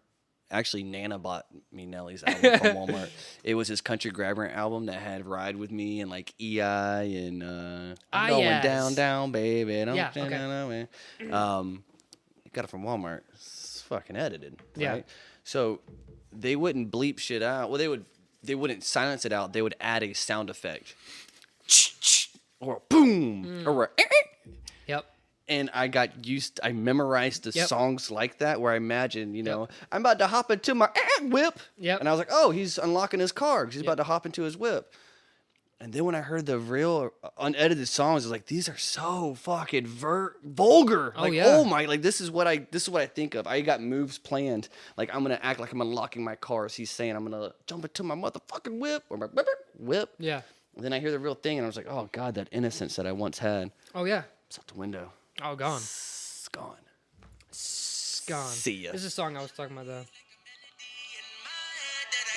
actually Nana bought me Nelly's album from Walmart. It was his Country Grabber album that had "Ride with Me" and like EI and I'm going down, baby. Don't okay. Got it from Walmart. It's fucking edited. Right? Yeah. So they wouldn't bleep shit out. Well, they wouldn't silence it out. They would add a sound effect, or a boom, or a. Yep. And I memorized the songs like that, where I imagine, I'm about to hop into my whip. Yep. And I was like, oh, he's unlocking his car because he's about to hop into his whip. And then when I heard the real unedited songs, I was like, these are so fucking vulgar. Oh, like, yeah. oh my, like this is what I think of. I got moves planned. Like I'm gonna act like I'm unlocking my car as he's saying I'm gonna jump into my motherfucking whip or my whip. Yeah. And then I hear the real thing and I was like, oh God, that innocence that I once had. Oh yeah. It's out the window. Oh, gone. It's gone. It's gone. See ya. This is a song I was talking about though.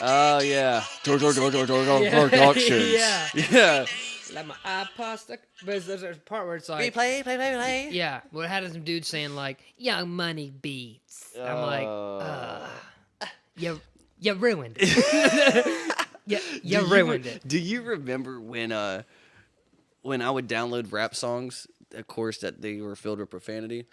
Oh yeah, Productions. Yeah. Like my iPod stuck, but there's a part where it's like play. Yeah, well, it had some dude saying like Young Money Beats. I'm like, you ruined it. you ruined it. Do you remember when I would download rap songs, of course that they were filled with profanity,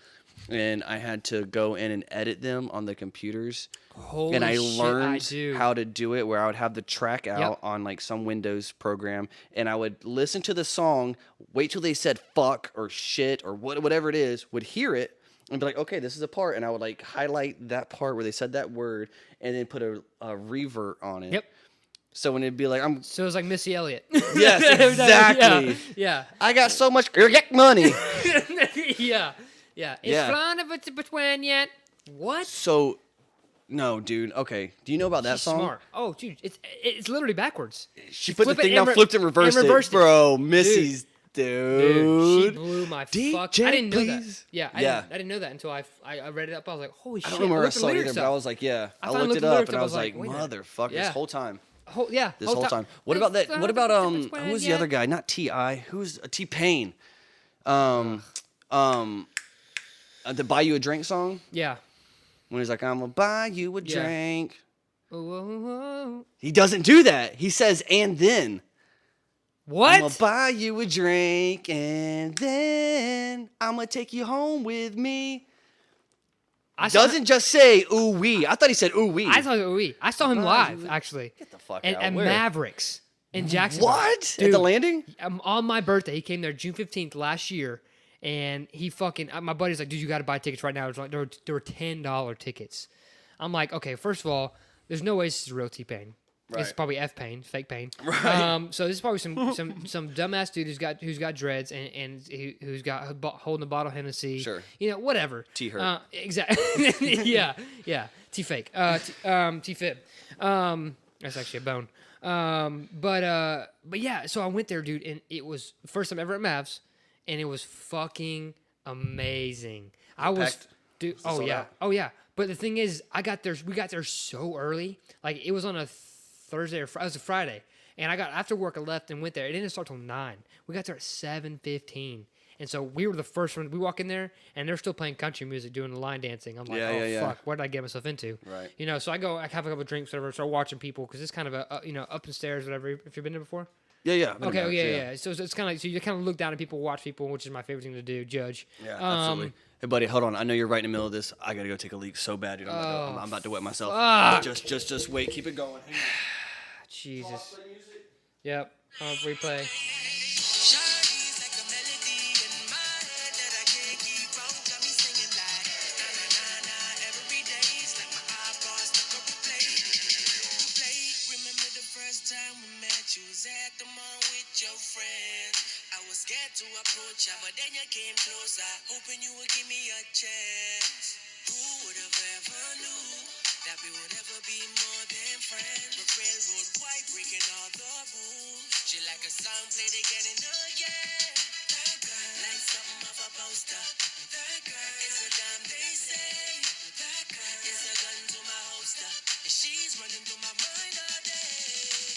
and I had to go in and edit them on the computers. Holy and I shit, learned how to do it, where I would have the track out on like some Windows program, and I would listen to the song, wait till they said fuck or shit or whatever it is, would hear it and be like, okay, this is a part, and I would like highlight that part where they said that word, and then put a revert on it. Yep. So when it'd be like, So it was like Missy Elliott. Yes, exactly. Yeah. I got so much money. Yeah. It's flying between yet. What? So, no, dude. Okay. Do you know about that She's song? smart. Oh, dude, it's literally backwards. She put the thing down, flipped and reversed it. Bro, Missy's dude. She blew my fuck. I didn't know that. Yeah, I didn't know that until I read it up. I was like, holy shit. I don't remember I saw it either, but I was like, I looked it up and I was like, motherfucker, this whole time. This whole time. What about that? What about who was the other guy? Not T.I. Who's T-Pain? The Buy You a Drink song? Yeah. When he's like, I'm gonna buy you a drink. Whoa. He doesn't do that. He says, and then. What? I'm gonna buy you a drink, and then I'm gonna take you home with me. Doesn't just say ooh wee. I thought he said ooh wee. I thought ooh wee. I saw him live actually. Get the fuck out. At Mavericks in Jacksonville. What? Dude, at the Landing? On my birthday, he came there June 15th last year, and he fucking. My buddy's like, dude, you got to buy tickets right now. It was like there were $10 tickets. I'm like, okay, first of all, there's no way this is real T-Pain. Right. It's probably F-Pain, fake Pain. Right. So this is probably some dumbass dude who's got dreads and who's got holding a bottle of Hennessy. Sure. You know, whatever. T-Hurt. Exactly. yeah. T-fake. T-fib. That's actually a bone. But yeah. So I went there, dude, and it was the first time ever at Mavs, and it was fucking amazing. Dude. Oh yeah. Out. Oh yeah. But the thing is, we got there so early. Like it was on a Thursday or it was a Friday, and I got after work. I left and went there. It didn't start till 9. We got there at 7:15, and so we were the first one. We walk in there, and they're still playing country music, doing the line dancing. I'm like, fuck, what did I get myself into? Right. You know, so I have a couple of drinks, whatever. Start watching people because it's kind of a up and stairs, whatever. If you've been there before. Yeah. Okay. Yeah. So it's kind of like, so you kind of look down at people, watch people, which is my favorite thing to do. Judge. Yeah, absolutely. Hey, buddy, hold on. I know you're right in the middle of this. I gotta go take a leak so bad, dude. I'm about to wet myself. Just wait. Keep it going. Hang on. Jesus. Yep. Replay. To approach her, but then you came closer, hoping you would give me a chance. Who would have ever knew that we would ever be more than friends? But railroad white breaking all the rules. She like a song played again and again. That girl, like something off a poster. That girl is a damn they say. That girl is a gun to my holster, and she's running through my mind all day.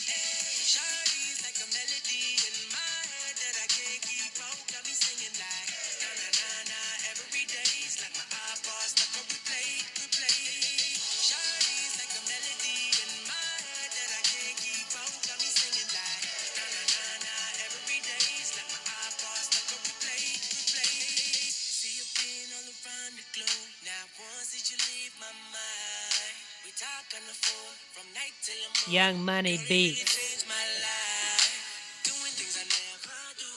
Hey, Shawty's like a melody in my head that I can't keep out. Got me singing like na na na na every day's like my iPod stuck on replay. Shawty's like a melody in my head that I can't keep out. Got me singing like na na na na every day's like my iPod stuck on replay. See you being all around the globe. Now once did you leave my mind? We talk on the phone from night till the morning. Young Money Beats. Changed my life. Doing things I never do.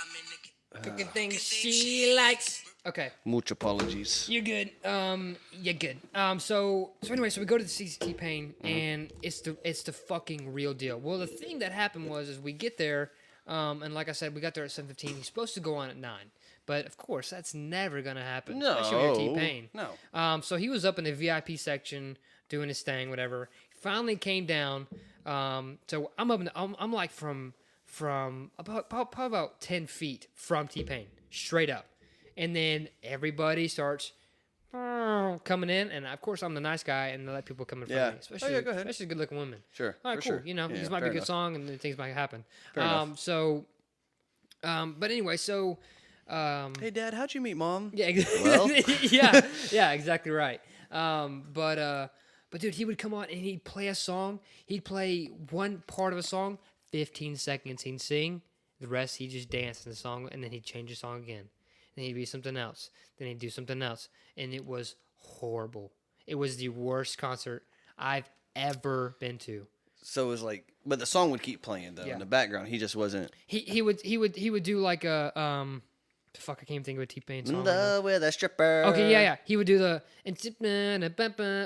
I'm in the Cooking things she likes. Okay. Much apologies. You're good. You're good. So anyway, so we go to the T-Pain, and it's the fucking real deal. Well, the thing that happened was we get there, and like I said, we got there at 7:15. He's supposed to go on at 9, but of course that's never gonna happen. No. Especially when you're T-Pain. No. So he was up in the VIP section doing his thing, whatever. Finally came down. So I'm up. I'm like from about 10 feet from T-Pain, straight up. And then everybody starts coming in, and of course I'm the nice guy and I let people come in front of me, especially go ahead. especially good-looking women. Sure. All right, cool. Sure. You know, Yeah, this might be a good enough. song, and then things might happen. Fair enough. But anyway, so. Hey, Dad, how'd you meet Mom? Yeah. Well. yeah, exactly right. But dude, he would come on and he'd play a song. He'd play one part of a song, 15 seconds. He'd sing. The rest, he'd just dance in the song, and then he'd change the song again. then he'd be something else, then he'd do something else, and it was horrible. It was the worst concert I've ever been to. So it was like, but the song would keep playing though in the background. He just wasn't. He would do like a fuck, I can't even think of a T-Pain song. Love with a stripper. Okay, yeah. He would do the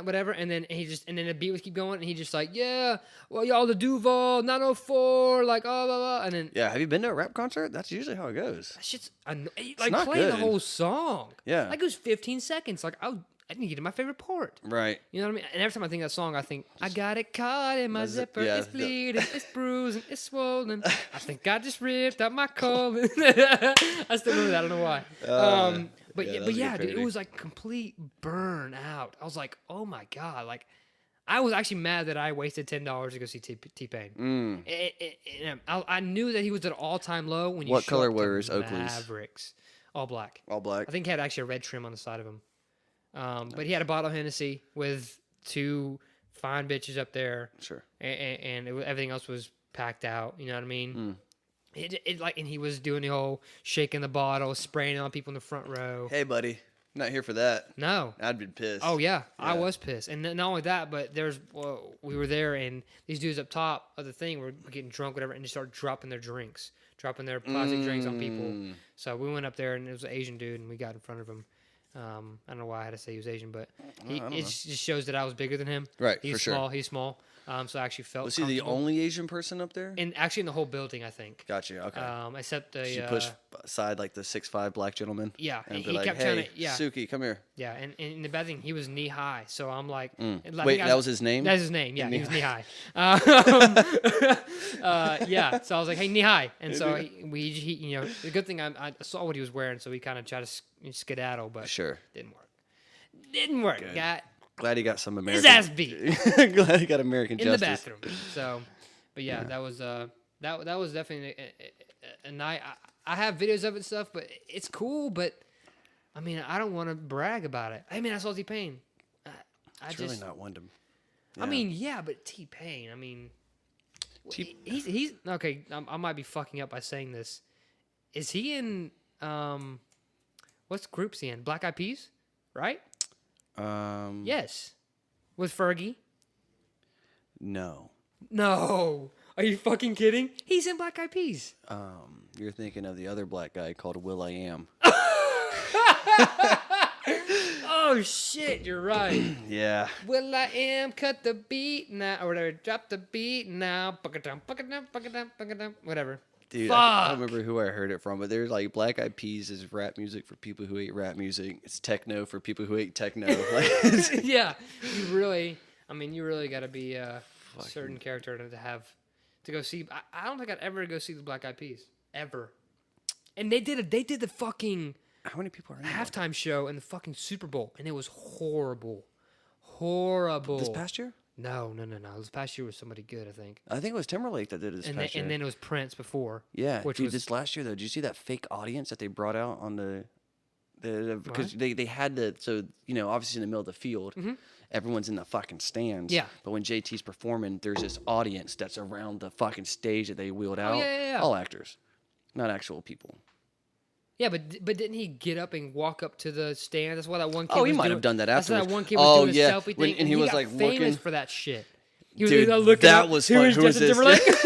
whatever, and then the beat would keep going, and he just like, yeah, well, y'all the Duval 904, like, blah, blah, blah, and then Yeah, have you been to a rap concert? That's usually how it goes. that shit's like not playing the good. whole song. Yeah. like it was 15 seconds. Like I didn't get to my favorite part. Right. You know what I mean? And every time I think of that song, I think, I got it caught in my zipper. yeah, It's bleeding, it's bruising, it's swollen. I think I just ripped out my colon. I still remember that. I don't know why. But yeah, yeah, that was a good dude, it parody. was like complete burn out. I was like, oh my God. Like, I was actually mad that I wasted $10 to go see T-Pain. I knew that he was at an all-time low when you What show color up to were his Oakleys? Mavericks. All black. All black. I think he had actually a red trim on the side of him. But he had a bottle of Hennessy with 2 fine bitches up there. Sure. And everything else was packed out. You know what I mean? And he was doing the whole shaking the bottle, spraying it on people in the front row. Hey, buddy. Not here for that. No. I'd been pissed. Oh yeah, I was pissed, and not only that, but we were there, and these dudes up top of the thing were getting drunk, whatever, and just started dropping their plastic drinks on people. So we went up there, and it was an Asian dude, and we got in front of him. I don't know why I had to say he was Asian, but it just shows that I was bigger than him. Right, he's for sure. small. He's small. So I actually felt. Was he the comfortable. only Asian person up there? And actually in the whole building, I think. Gotcha. Okay. Except the. Did you push aside like the 6'5" black gentleman? Yeah, And he be like, kept hey, trying to. Yeah. Suki, come here. Yeah, and the bad thing, he was knee high, so I'm like, and I Wait, think that was his name? That's his name. Yeah, he was knee high. Yeah, so I was like, hey, knee high, and so he the good thing I saw what he was wearing, so we kind of tried to skedaddle, but Sure. didn't work. Got Glad he got some American. his ass beat Glad he got American in justice. the bathroom. So, but yeah, that was that was definitely a night. I have videos of it and stuff, but it's cool. But I mean, I don't want to brag about it. I mean, I saw T-Pain. It's really not one to. I mean, yeah, but T-Pain. I mean, he's okay. I might be fucking up by saying this. Is he in what's group's he in? Black Eyed Peas, right? Yes, with Fergie. No. No, are you fucking kidding? He's in Black Eyed Peas. You're thinking of the other black guy called Will I Am. Oh shit, you're right. Yeah. Will I Am cut the beat now, or whatever, drop the beat now, whatever. Dude, Fuck. I don't remember who I heard it from, but there's like Black Eyed Peas is rap music for people who hate rap music. It's techno for people who hate techno. Like, Yeah, you really got to be a certain character to go see. I don't think I'd ever go see the Black Eyed Peas ever. And they did the fucking how many people are in halftime show in the fucking Super Bowl, and it was horrible. this past year? No. This past year was somebody good, I think. I think it was Timberlake that did it this past year. And then it was Prince before. Yeah, which dude, was this last year though. Did you see that fake audience that they brought out on the because they had the obviously in the middle of the field, everyone's in the fucking stands. Yeah. But when JT's performing, there's this audience that's around the fucking stage that they wheeled out. yeah. All actors, not actual people. Yeah, but didn't he get up and walk up to the stand? That's why that one kid. Oh, he was might doing, have done that That's why afterwards. that one kid was doing yeah. a selfie thing, And he was got like famous looking for that shit. He was Dude, looking that up. was Who fun. is Who is Justin this? Timberlake?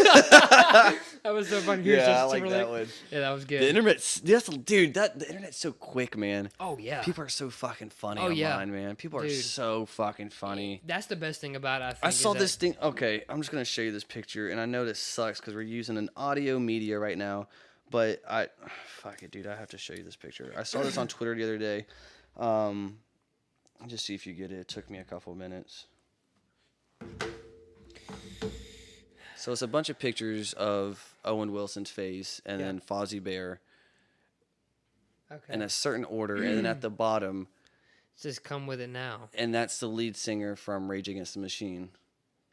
That was so fun. Here's Yeah, I Justin like Timberlake. that one. Yeah, that was good. The the internet's so quick, man. Oh yeah. People are so fucking funny Oh, yeah. online, man. People are Dude. so fucking funny. That's the best thing about it. I think. I is saw that- this thing. Okay, I'm just gonna show you this picture, and I know this sucks because we're using an audio media right now. But fuck it, dude. I have to show you this picture. I saw this on Twitter the other day. Just see if you get it. It took me a couple of minutes. So it's a bunch of pictures of Owen Wilson's face and then Fozzie Bear Okay. in a certain order, and then at the bottom, Just come with it now. and that's the lead singer from Rage Against the Machine.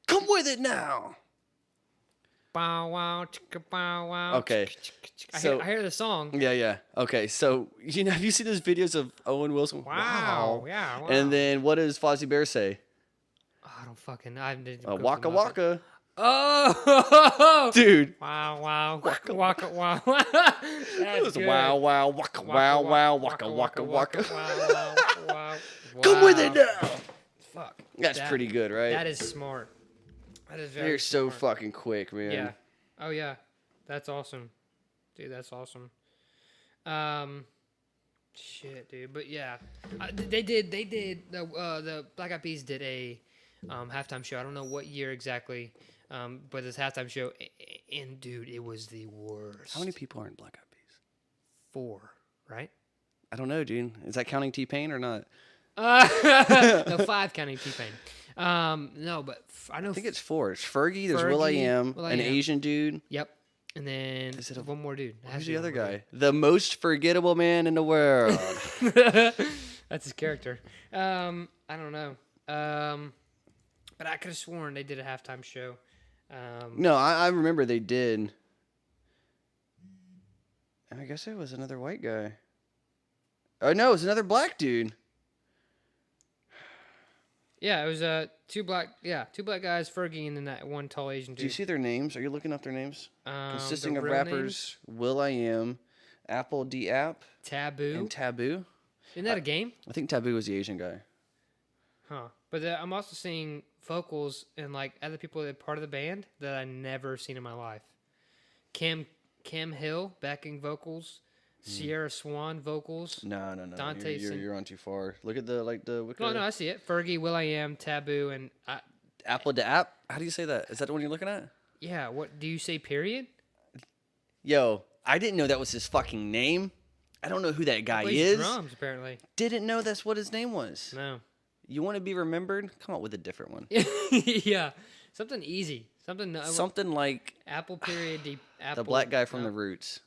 Come with it now. Bow wow, chicka bow wow. Okay, I so- hear the song. Yeah. Okay, so have you seen those videos of Owen Wilson? Wow. Yeah. Wow. And then what does Fozzie Bear say? Oh, I don't fucking. I didn't. Waka waka. Oh, Dude. Wow, wow, waka, waka, wow. That's It was good. wow, wow, waka, wow, wow, waka, waka, waka. Wow, wow, Come with it wow. now. Fuck. That's pretty good, right? That is smart. That is very They're so smart. fucking quick, man. Yeah. Oh yeah. That's awesome. Dude, that's awesome. Shit, dude. But yeah. They did the Black Eyed Peas did a halftime show. I don't know what year exactly. But this halftime show and dude, it was the worst. How many people are in Black Eyed Peas? 4, right? I don't know, dude. Is that counting T-Pain or not? No, 5 counting T-Pain. No, but I know. I think it's 4. It's Fergie. There's Fergie, will.i.am, Will.i.am. an Asian dude. Yep. And then Is it one more dude. It has Who's to be the other one more guy? The most forgettable man in the world. dude. That's his character. I don't know. But I could have sworn they did a halftime show. No, I remember they did. And I guess it was another white guy. Oh, no, it was another black dude. Yeah, it was two black guys, Fergie, and then that one tall Asian dude. Do you see their names? Are you looking up their names? Consisting the of real rappers will.i.am, Apple D App, Taboo. and Taboo. Isn't that a game? I think Taboo was the Asian guy. Huh. But I'm also seeing vocals and like other people that are part of the band that I never seen in my life. Cam Hill backing vocals, Sierra Swan vocals. No. Dante You're on too far. Look at the No, I see it. Fergie, will.i.am, Taboo, and Apple the App. How do you say that? Is that the one you're looking at? yeah. What do you say? Period. Yo, I didn't know that was his fucking name. I don't know who that guy Plays is. drums apparently. Didn't know that's what his name was. No. You want to be remembered? Come up with a different one. Yeah, something easy. Something like Apple period. Apple, the black guy from The Roots.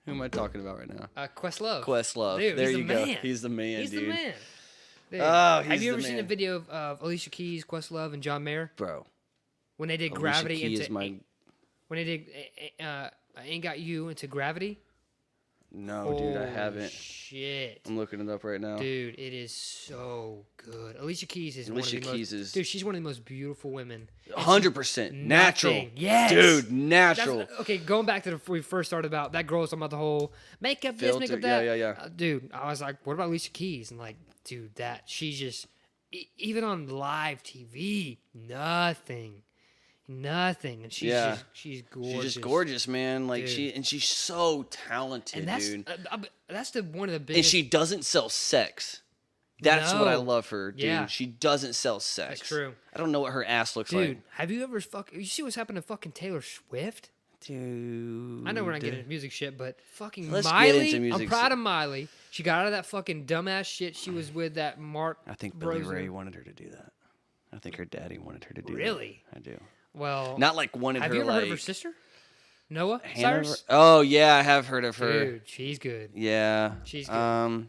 Who am I talking about right now? Questlove. Questlove. Dude, There he's you the go. man. He's the man, He's dude. the man. Dude, Oh, have he's you the ever seen a man. video of Alicia Keys, Questlove, and John Mayer Bro. when they did Alicia Gravity Keys into is my... when they did Ain't Got You into Gravity? No, dude, I haven't. Shit. I'm looking it up right now. Dude, it is so good. Alicia Keys is Alicia one of the Keys most, is- dude. She's one of the most beautiful women. 100% natural. Nothing. Yes. Dude, natural. Okay, going back to we first started about that girl was talking about the whole makeup this, Filter, makeup that. yeah. Dude, I was like, what about Alicia Keys? And like, dude, she's just even on live TV, nothing, and she's Yeah. she's gorgeous. She's just gorgeous, man. Like Dude. she's so talented, And that's dude. that's one of the And biggest. she doesn't sell sex. That's what I No. love her, dude. Yeah. She doesn't sell sex. That's true. I don't know what her ass looks Dude, like. have you ever you see what's happened to fucking Taylor Swift? Dude. I know we're not getting into music shit, but fucking Let's get Miley, into music I'm proud of Miley. She got out of that fucking dumbass shit she was with that Mark. I think Billy Brosnan. Ray wanted her to do that. I think her daddy wanted her to do that. Really? I do. Well, Not like wanted have her you ever like heard of her sister? Noah Hannah- Cyrus? Oh yeah, I have heard of her. Dude, she's good. Yeah. She's good.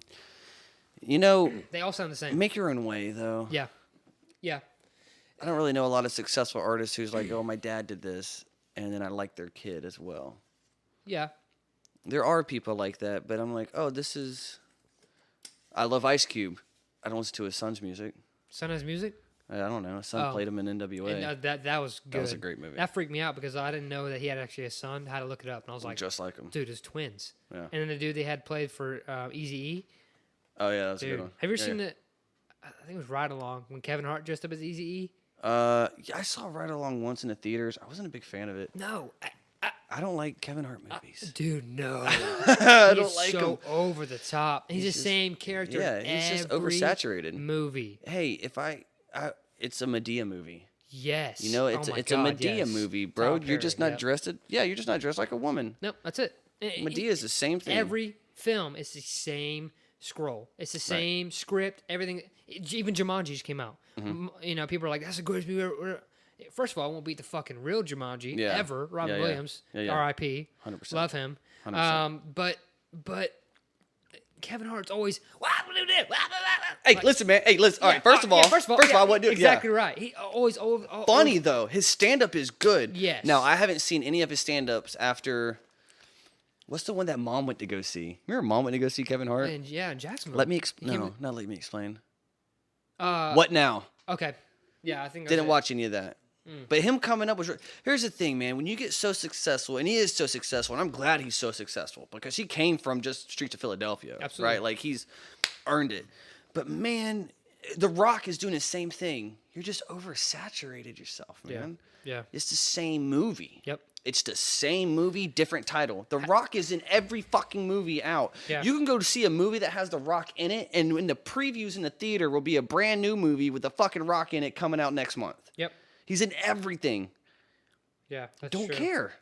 You know, They all sound the same. make your own way though. Yeah. Yeah. I don't really know a lot of successful artists who's like, oh, my dad did this, and then I like their kid as well. Yeah. There are people like that, but I'm like, oh, this is. I love Ice Cube. I don't listen to his son's music. Son has music? I don't know. His son Oh. played him in NWA. And, that was good. That was a great movie. That freaked me out because I didn't know that he had actually a son. I had to look it up, and I was like, Just like him. dude, it's twins. Yeah. And then the dude they had played for Eazy-E. Oh yeah, that's a good Dude, one. have you ever Yeah, seen yeah. it? I think it was Ride Along when Kevin Hart dressed up as Eazy-E. Yeah, I saw Ride Along once in the theaters. I wasn't a big fan of it. No, I don't like Kevin Hart movies. dude, no. I don't He's like so him. over the top. He's, He's the just- same character. yeah, in he's just every oversaturated. Movie. Hey, if it's a Medea movie. Yes. You know, it's Oh my it's a God, Medea yes. movie, bro. Tyler You're just Perry, not yep. dressed. You're just not dressed like a woman. Nope, that's it. Medea is the same thing. Every film is the same scroll. It's the same script. Everything. Even Jumanji just came out. Mm-hmm. You know, people are like, "That's the greatest movie ever." First of all, I won't beat the fucking real Jumanji Yeah. ever. Robin Yeah, yeah. Williams, Yeah, yeah. R.I.P. 100%. Love him. 100%. But Kevin Hart's always. Hey, listen, man. Hey, listen. All right. First of all, I wouldn't do it. Exactly Yeah. right. He always Funny though, his stand-up is good. Yes. Now I haven't seen any of his stand-ups after. What's the one that Mom went to go see? Remember, Mom went to go see Kevin Hart. And yeah, in Jacksonville. Let me He explain. came No, with- not let me explain. Uh, What now? Okay. Yeah, I think. Didn't that's it. watch any of that. But him coming up was... Here's the thing, man. When you get so successful, and he is so successful, and I'm glad he's so successful, because he came from just streets of Philadelphia. Absolutely. Right? Like, he's earned it. But, man, The Rock is doing the same thing. You're just oversaturated yourself, man. Yeah. It's the same movie. Yep. It's the same movie, different title. The Rock is in every fucking movie out. Yeah. You can go to see a movie that has The Rock in it, and in the previews in the theater will be a brand new movie with The fucking Rock in it coming out next month. Yep. He's in everything. Yeah. That's Don't true. care.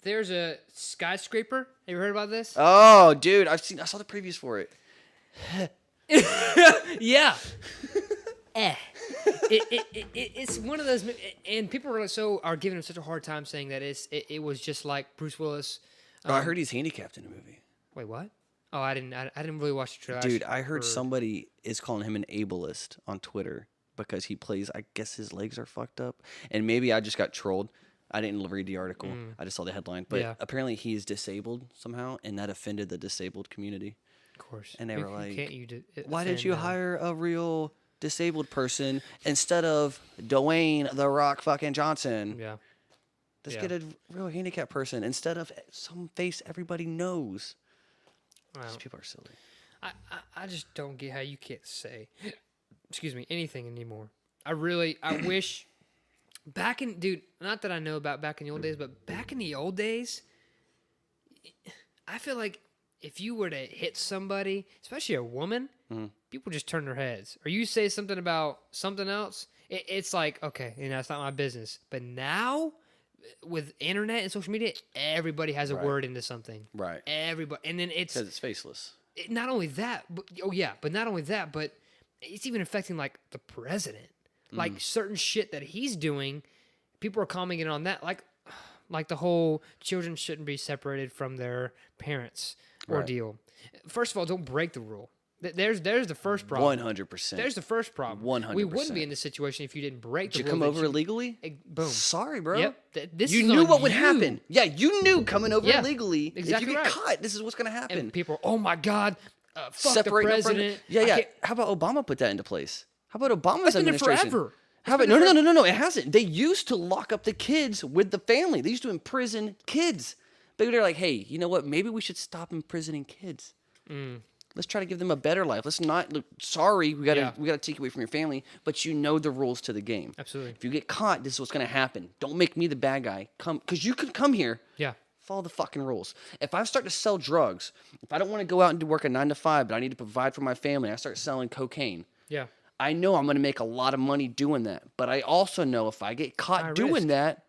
There's a Skyscraper. Have you heard about this? Oh, dude, I saw the previews for it. Yeah. It's one of those, and people are giving him such a hard time saying that it was just like Bruce Willis. I heard he's handicapped in the movie. Wait, what? Oh, I didn't really watch the trailer. Dude, I heard somebody is calling him an ableist on Twitter because he plays. I guess his legs are fucked up, and maybe I just got trolled. I didn't read the article. I just saw the headline, but apparently he's disabled somehow, and that offended the disabled community. Of course. And they were like, "Why did you hire a real disabled person instead of Dwayne The Rock fucking Johnson? Yeah. Let's get a real handicapped person instead of some face everybody knows." These people are silly. I just don't get how you can't say, excuse me, anything anymore. I wish dude, not that I know about back in the old days, but back in the old days, I feel like if you were to hit somebody, especially a woman, people just turn their heads. Or you say something about something else, it's like, okay, it's not my business. But now, with internet and social media, everybody has a word into something. Right. Everybody. And then Because it's faceless. not only that, but not only that, but it's even affecting, like, the president. Like, certain shit that he's doing, people are commenting on that. Like the whole children shouldn't be separated from their parents ordeal. First of all, don't break the rule. There's the first problem. 100%. There's the first problem. 100%. We wouldn't be in this situation if you didn't break the Did rule. you come over illegally? Boom. Sorry, bro. Yep. This You is knew on what would you. happen. Yeah, you knew coming over illegally. Exactly if you get right. caught, this is what's going to happen. And people are, oh my God, fuck Separate the them from president. Yeah. How about Obama put that into place? How about Obama's It's been there administration? forever. How about no, it hasn't. They used to lock up the kids with the family. They used to imprison kids. But they're like, hey, you know what? Maybe we should stop imprisoning kids. Let's try to give them a better life. Let's not look. Sorry, we gotta take you away from your family, but you know the rules to the game. Absolutely. If you get caught, this is what's gonna happen. Don't make me the bad guy. Come, because you could come here. Yeah. Follow the fucking rules. If I start to sell drugs, if I don't want to go out and do work a 9 to 5, but I need to provide for my family, I start selling cocaine. Yeah. I know I'm gonna make a lot of money doing that, but I also know if I get caught doing that,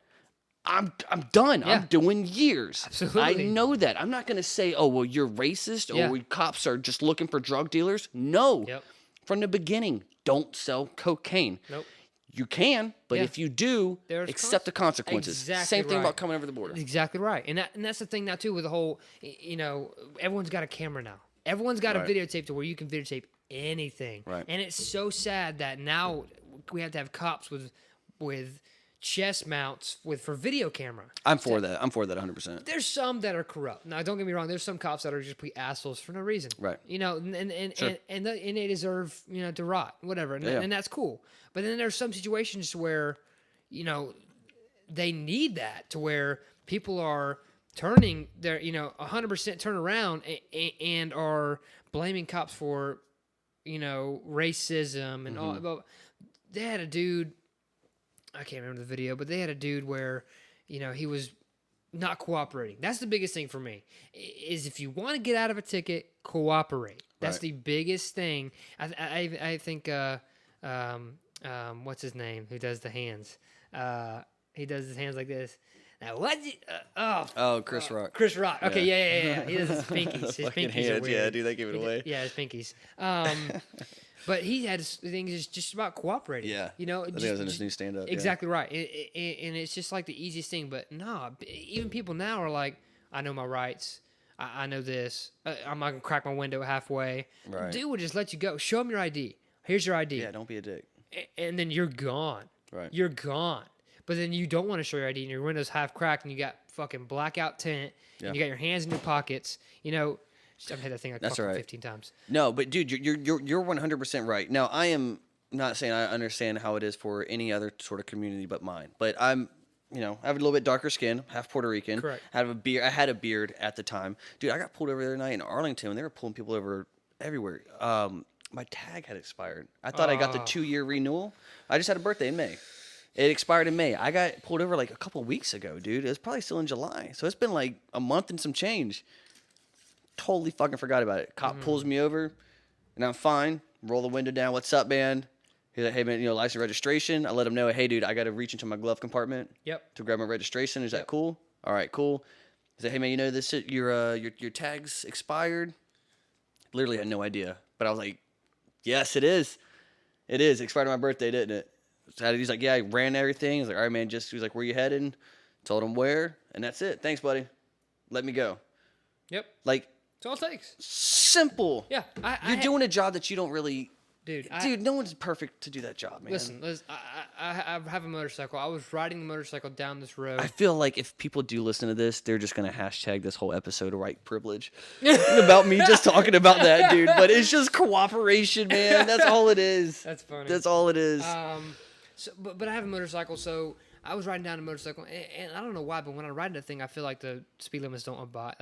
I'm done. Yeah. I'm doing years. Absolutely. I know that. I'm not going to say, oh, well, you're racist or cops are just looking for drug dealers. No. Yep. From the beginning, don't sell cocaine. Nope. You can, but if you do, accept the consequences. Exactly Same thing right. about coming over the border. Exactly right. And that's the thing now, too, with the whole, everyone's got a camera now. Everyone's got a videotape to where you can videotape anything. Right. And it's so sad that now we have to have cops with chest mounts for video camera. I'm for that. I'm for that 100%. There's some that are corrupt. Now, don't get me wrong. There's some cops that are just complete assholes for no reason. Right. And they deserve to rot, whatever, and that's cool. But then there's some situations where, they need that to where people are turning their 100% turn around and are blaming cops for racism and all. But they had a dude. I can't remember the video, but they had a dude where, he was not cooperating. That's the biggest thing for me, is if you want to get out of a ticket, cooperate. That's the biggest thing. I think, what's his name? Who does the hands? He does his hands like this. Now, Chris Rock. Chris Rock. Okay, yeah. He does his pinkies. His Fucking pinkies hands, are weird. dude, they give it away. Yeah, his pinkies. But he had things just about cooperating. Yeah. I think that was in his new stand-up. Exactly right. And it's just like the easiest thing. But no, even people now are like, I know my rights. I know this. I'm not going to crack my window halfway. Right. Dude will just let you go. Show him your ID. Here's your ID. Yeah, don't be a dick. And then you're gone. Right. You're gone. But then you don't want to show your ID and your window's half cracked and you got fucking blackout tint and you got your hands in your pockets. I've had that thing like That's fucking right. 15 times. No, but dude, you're 100% right. Now, I am not saying I understand how it is for any other sort of community but mine. But I'm, I have a little bit darker skin, half Puerto Rican. Correct. I had a beard at the time. Dude, I got pulled over the other night in Arlington, and they were pulling people over everywhere. My tag had expired. I thought I got the 2-year renewal. I just had a birthday in May. It expired in May. I got pulled over like a couple weeks ago, dude. It was probably still in July. So it's been like a month and some change. Totally fucking forgot about it. Cop pulls me over, and I'm fine. Roll the window down. What's up, man? He's like, hey, man, license registration. I let him know, hey, dude, I got to reach into my glove compartment to grab my registration. Is that cool? All right, cool. He said, hey, man, this your tag's expired? Literally had no idea. But I was like, yes, it is. It is. It expired on my birthday, didn't it? So he's like, yeah, I ran everything. He's like, all right, man, he was like, where you heading? Told him where, and that's it. Thanks, buddy. Let me go. Yep. Like, that's all it takes. Simple. Yeah. You're doing a job that you don't really... Dude, no one's perfect to do that job, man. Listen, I have a motorcycle. I was riding the motorcycle down this road. I feel like if people do listen to this, they're just going to hashtag this whole episode white privilege about me just talking about that, dude. But it's just cooperation, man. That's all it is. That's funny. That's all it is. But I have a motorcycle, so I was riding down a motorcycle, and I don't know why, but when I ride that thing, I feel like the speed limits don't apply.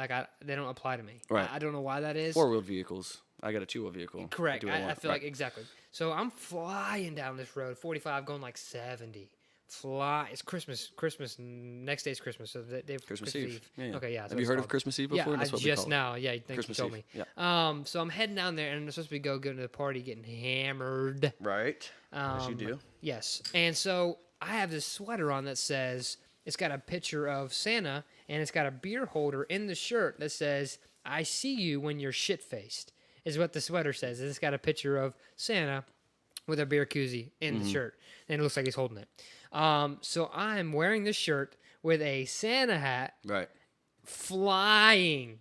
They don't apply to me. Right. I don't know why that is. 4-wheeled vehicles. I got a 2-wheel vehicle. Correct. I feel like exactly. So I'm flying down this road, 45, going like 70. It's Christmas. Next day's Christmas. So they've Christmas Eve. Yeah. Okay, yeah. Have you heard of Christmas Eve before? Yeah, That's what just we call now. Yeah, thank Christmas you told Eve. me. Yeah. So I'm heading down there, and I'm supposed to be going to the party, getting hammered. Right. As you do. Yes. And so I have this sweater on that says, it's got a picture of Santa, and it's got a beer holder in the shirt that says, I see you when you're shit-faced, is what the sweater says. And it's got a picture of Santa with a beer koozie in the shirt, and it looks like he's holding it. So I'm wearing this shirt with a Santa hat, Right. flying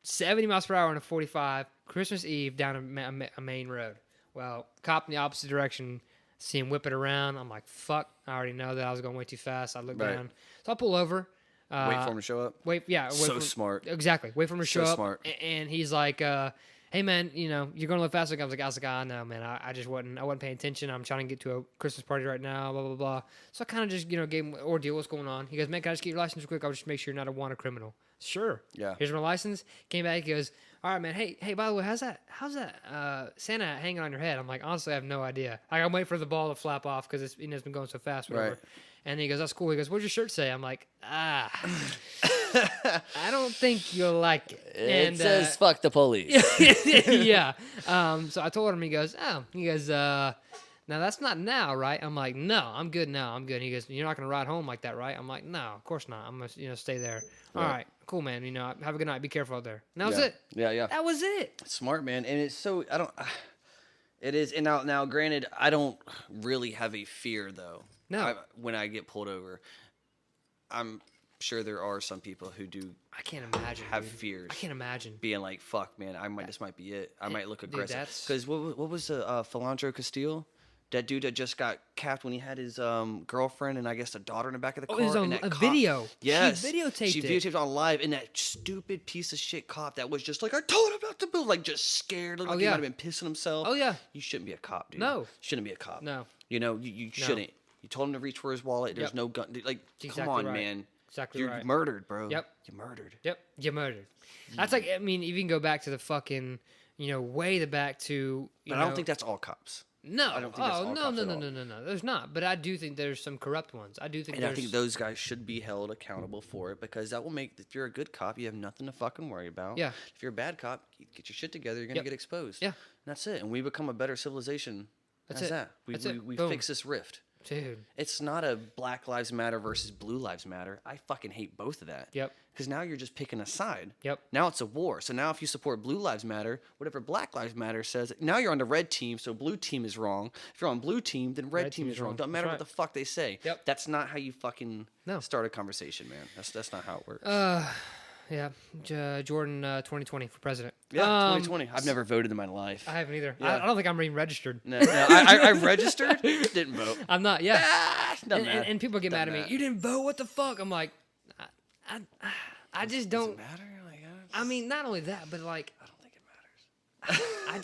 70 miles per hour on a 45, Christmas Eve down a main road. Well, cop in the opposite direction, see him whip it around. I'm like, fuck, I already know that I was going way too fast. I look down. So I pull over. Wait for him to show up? Wait So smart. Exactly. Wait for him to show up. Smart. And he's like, hey, man, you're going a little faster. I was like, I know, man. I just wasn't paying attention. I'm trying to get to a Christmas party right now, blah, blah, blah. So I kind of just, gave him an ordeal. What's going on? He goes, man, can I just get your license real quick? I'll just make sure you're not a wanted criminal. Sure. Yeah. Here's my license. Came back. He goes, all right, man. Hey, by the way, how's that Santa hanging on your head? I'm like, honestly, I have no idea. I'm waiting for the ball to flap off because it's been going so fast. Whatever. Right. And he goes, that's cool. He goes, what's your shirt say? I'm like, I don't think you'll like it. It says fuck the police. Yeah. So I told him, he goes, now that's not now, right? I'm like, no, I'm good now. I'm good. He goes, you're not going to ride home like that, right? I'm like, no, of course not. I'm going to, stay there. All right, cool, man. Have a good night. Be careful out there. And that was it. Yeah. That was it. Smart, man. And it's so, it is. And now, granted, I don't really have a fear, though. No. When I get pulled over, I'm sure there are some people who do. I can't imagine. Have dude. fears. I can't imagine. Being like, fuck, man, this might be it. I might look aggressive. That's... Because what was the Philandro Castile? That dude that just got capped when he had his girlfriend and I guess a daughter in the back of the car. Oh, it was on a video. Yes. She videotaped it on live. And that stupid piece of shit cop that was just like, I told him not to move. Like, just scared. Looked like he might have been pissing himself. Oh, yeah. You shouldn't be a cop, dude. No. Shouldn't be a cop. No. You shouldn't. You told him to reach for his wallet. There's no gun. Like, exactly come on, right. man. Exactly You're right. murdered, bro. Yep. You murdered. Yep. You murdered. That's like, I mean, if you can go back to the fucking, way the back to, But I don't think that's all cops. No. I don't think that's all no. cops at all. No. There's not. But I do think there's some corrupt ones. I do think And I think those guys should be held accountable for it because that will make, if you're a good cop, you have nothing to fucking worry about. Yeah. If you're a bad cop, you get your shit together, you're going to get exposed. Yeah. And that's it. And we become a better civilization. That's as it. that. We Boom. fix this rift. Dude. It's not a Black Lives Matter versus Blue Lives Matter. I fucking hate both of that. Yep. Because now you're just picking a side. Yep. Now it's a war. So now if you support Blue Lives Matter, whatever Black Lives Matter says, now you're on the red team, so blue team is wrong. If you're on blue team, then red team is wrong. Doesn't matter what the fuck they say. Yep. That's not how you fucking No. start a conversation, man. That's not how it works. Yeah. Jordan 2020 for president. Yeah, 2020. I've never voted in my life. I haven't either. Yeah. I don't think I'm even registered. No, I registered, didn't vote. I'm not. Yeah. And people get mad at me. You didn't vote. What the fuck? I'm like, I just don't. Does it matter? Like, I mean, not only that, but like, I don't think it matters. I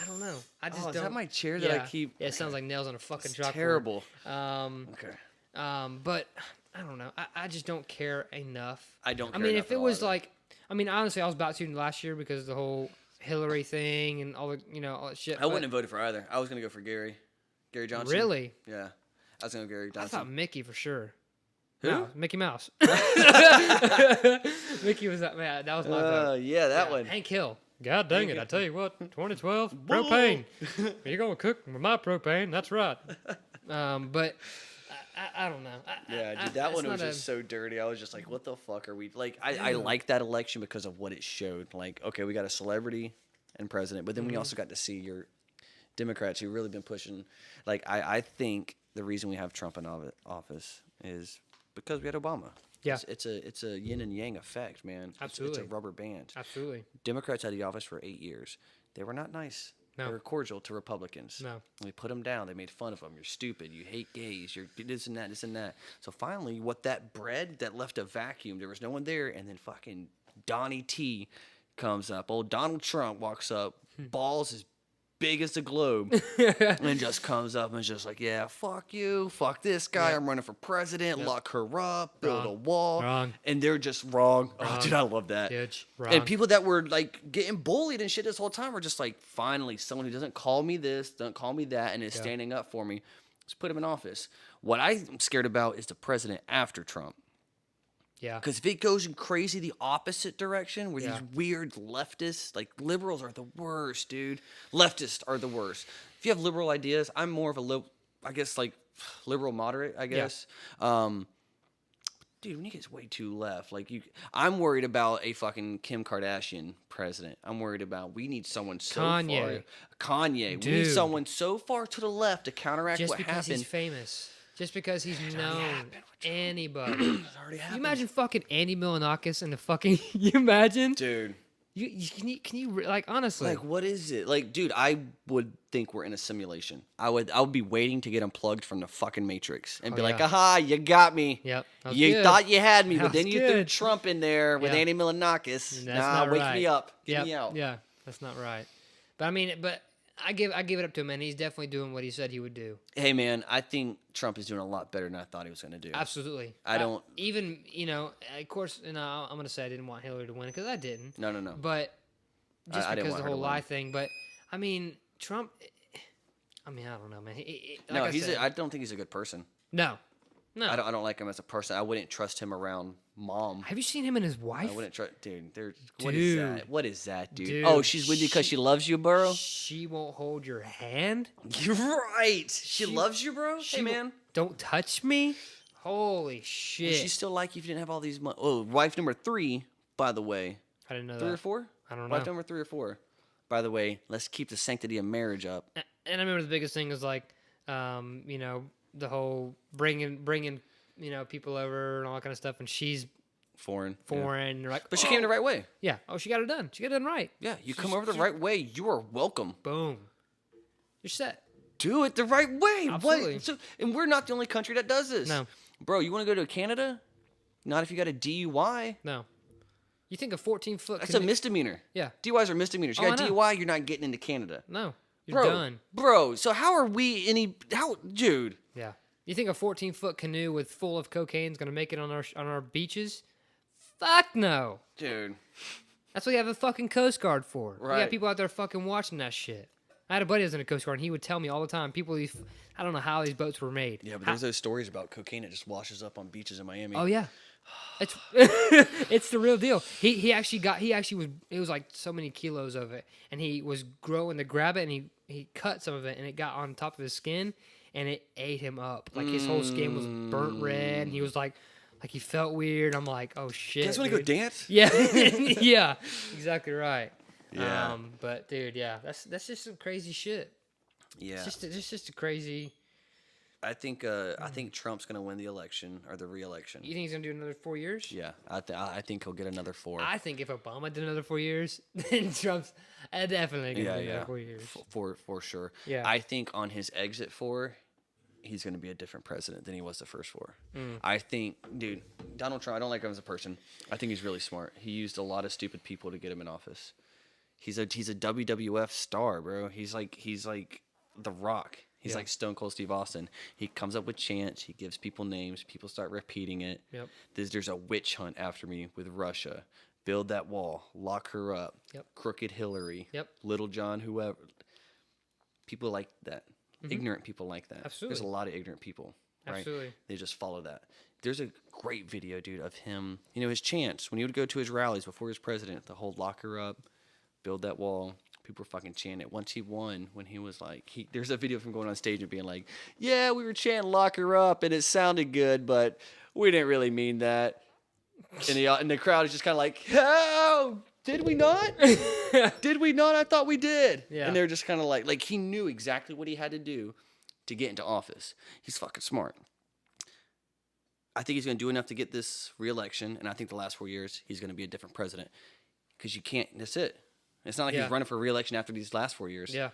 don't know. I just don't. Is that my chair that I keep? Yeah, it sounds like nails on a fucking It's chalkboard. terrible. Okay. But I don't know. I just don't care enough. I don't care I mean, enough if it at all was either. like, I mean, honestly, I was about to last year because of the whole Hillary thing and all the, all that shit. I wouldn't have voted for either. I was gonna go for Gary Johnson. Really? Yeah, I was gonna go Gary I Johnson. thought Mickey for sure. Who? No, Mickey Mouse. Mickey was that man. That was my vote. Yeah, that one. Hank Hill. God dang it! I tell you what, 2012 propane. You're gonna cook with my propane. That's right. But I don't know. Yeah, dude, that one was just so dirty. I was just like, what the fuck are we like? I like that election because of what it showed. Like, okay, we got a celebrity and president, but then we also got to see your Democrats who really been pushing. Like, I think the reason we have Trump in office is because we had Obama. Yeah. It's a yin and yang effect, man. Absolutely. It's a rubber band. Absolutely. Democrats had the office for 8 years. They were not nice. No. They were cordial to Republicans. No. They put them down. They made fun of them. You're stupid. You hate gays. You're this and that, this and that. So finally, what that bred that left a vacuum, there was no one there, and then fucking Donnie T comes up. Old Donald Trump walks up, balls as big as the globe, and just comes up and is just like, yeah, fuck you, fuck this guy, I'm running for president, lock her up, build a wall. Wrong. And they're just wrong. Oh, dude, I love that. Wrong. And people that were like getting bullied and shit this whole time were just like, finally, someone who doesn't call me this, doesn't call me that, and is standing up for me. Let's put him in office. What I'm scared about is the president after Trump. Yeah. Because if it goes in crazy the opposite direction, where Yeah. these weird leftists, like liberals are the worst, dude. Leftists are the worst. If you have liberal ideas, I'm more of a I guess like liberal moderate, I guess. Dude, when you get way too left, like I'm worried about a fucking Kim Kardashian president. I'm worried about we need someone so Kanye. far. Kanye. We need Dude. someone so far to the left to counteract Just what because happened. he's famous. Just because he's known. happened with Trump. Anybody. It's already You happened. imagine fucking Andy Milonakis and the fucking. You imagine? Dude. Can you like honestly? Like, what is it? Like, dude, I would think we're in a simulation. I would be waiting to get unplugged from the fucking Matrix and be like, yeah. aha, you got me. Yep. that was You good. thought you had me, That but then was you threw good. Trump in there with Yeah. Andy Milonakis. That's Nah, not wake right. me up. Get Yep. me out. Yeah, that's not right. But I mean, I give it up to him, and he's definitely doing what he said he would do. Hey, man, I think Trump is doing a lot better than I thought he was going to do. Absolutely. I don't- even of course. I'm gonna say I didn't want Hillary to win because I didn't. No. But just I didn't because want the her to whole win. lie thing. But I mean, Trump. I mean, I don't know, man. No, said, I don't think he's a good person. no. I don't like him as a person. I wouldn't trust him around mom. Have you seen him and his wife? I wouldn't trust, dude. What is Dude. that? What is that, dude? Dude, Oh, she's with you because she loves you, bro. She won't hold your hand. You're right. She loves you, bro. She Hey, wo- man. Don't touch me. Holy shit! Would she still like you if you didn't have all these money? Oh, wife number 3, by the way. I didn't know 3 or that. 4? I don't Wife know. number 3 or 4. By the way, let's keep the sanctity of marriage up. And I remember the biggest thing was like, the whole bringing, people over and all that kind of stuff. And she's Foreign. Yeah. foreign. And you're like, But she came the right way. Yeah. Oh, she got it done. She got it done right. Yeah, you come over the right way, you are welcome. Boom. You're set. Do it the right way. Absolutely. What? So, and we're not the only country that does this. No. Bro, you want to go to Canada? Not if you got a DUI. No. You think a 14-foot? That's a misdemeanor. Yeah. DUIs are misdemeanors. You Oh, got I a know. DUI, you're not getting into Canada. No. You're Bro, done. Bro, so how are we dude? Yeah. You think a 14-foot canoe with full of cocaine is gonna make it on our beaches? Fuck no. Dude. That's what you have a fucking Coast Guard for. We Right. got people out there fucking watching that shit. I had a buddy that was in a Coast Guard, and he would tell me all the time, I don't know how these boats were made. Yeah, but there's those stories about cocaine that just washes up on beaches in Miami. Oh yeah, it's it's the real deal. He actually was, it was like so many kilos of it, and he was growing to grab it, and he cut some of it, and it got on top of his skin, and it ate him up. Like his whole skin was burnt red, and he was like he felt weird. I'm like, oh shit. You guys want to go dude. dance? Yeah, yeah, exactly right. Yeah. But dude, yeah, that's just some crazy shit. Yeah. It's just a crazy. I think Trump's gonna win the election or the re-election. You think he's gonna do another 4 years? Yeah, I think he'll get another 4. I think if Obama did another 4 years, then Trump's definitely gonna do another 4 years. For sure. Yeah. I think on his exit 4, he's going to be a different president than he was the first 4. I think, dude, Donald Trump, I don't like him as a person. I think he's really smart. He used a lot of stupid people to get him in office. He's a WWF star, bro. He's like The Rock. He's like Stone Cold Steve Austin. He comes up with chants. He gives people names. People start repeating it. Yep. There's a witch hunt after me with Russia. Build that wall. Lock her up. Yep. Crooked Hillary. Yep. Little John, whoever. People like that. Ignorant people like that. Absolutely. There's a lot of ignorant people. Right? Absolutely. They just follow that. There's a great video, dude, of him. You know, his chants. When he would go to his rallies before he was president, the whole lock her up, build that wall. People were fucking chanting it. Once he won, when he was like, there's a video of him going on stage and being like, yeah, we were chanting lock her up and it sounded good, but we didn't really mean that. And the crowd is just kind of like, oh, did we not? Did we not? I thought we did. Yeah. And they're just kind of like he knew exactly what he had to do to get into office. He's fucking smart. I think he's going to do enough to get this re-election, and I think the last 4 years he's going to be a different president because you can't. That's it. It's not like he's running for re-election after these last 4 years. Yeah.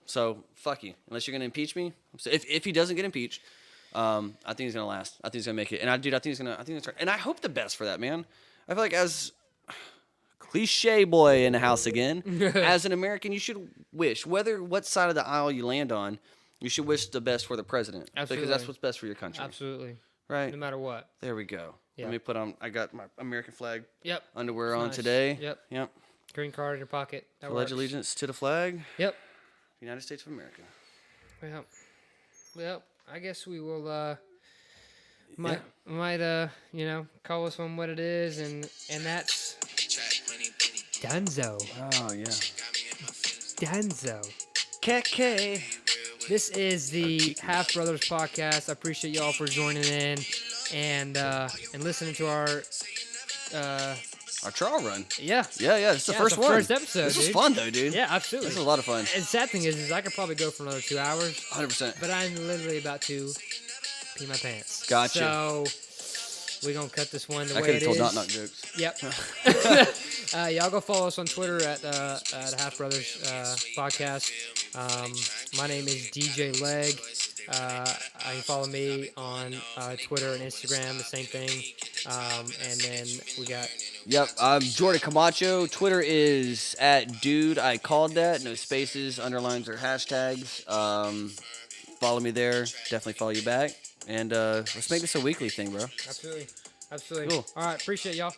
So fuck you. Unless you're going to impeach me. So if he doesn't get impeached, I think he's going to last. I think he's going to make it. And I think he's going to. And I hope the best for that, man. I feel like as cliche boy in the house again, as an American, you should wish what side of the aisle you land on. You should wish the best for the president. Absolutely. Because that's what's best for your country. Absolutely. Right. No matter what. There we go. Yeah. Let me put on. I got my American flag. Yep. Underwear It's on nice. today. Yep. Green card in your pocket. That Pledge works. allegiance to the flag. Yep. United States of America. Well, I guess we will might call this one what it is, and that's Dunzo. Oh yeah. Dunzo. KK. This is the Half Brothers podcast. I appreciate y'all for joining in and listening to Our trial run. yeah. Yeah. It's the first it's the one. first episode. This was dude. fun though, dude. Yeah, absolutely. This was a lot of fun. And the sad thing is I could probably go for another 2 hours, 100%. but I'm literally about to pee my pants. Gotcha. So we're gonna cut this one the I way could it have told is. knock jokes. Yep. Y'all go follow us on Twitter at Half Brothers Podcast. My name is DJ Leg. You can follow me on Twitter and Instagram, the same thing. And then we got... Yep, I'm Jordan Camacho. Twitter is at Dude I Called That. No spaces, underlines, or hashtags. Follow me there. Definitely follow you back. And let's make this a weekly thing, bro. Absolutely. Cool. All right, appreciate y'all.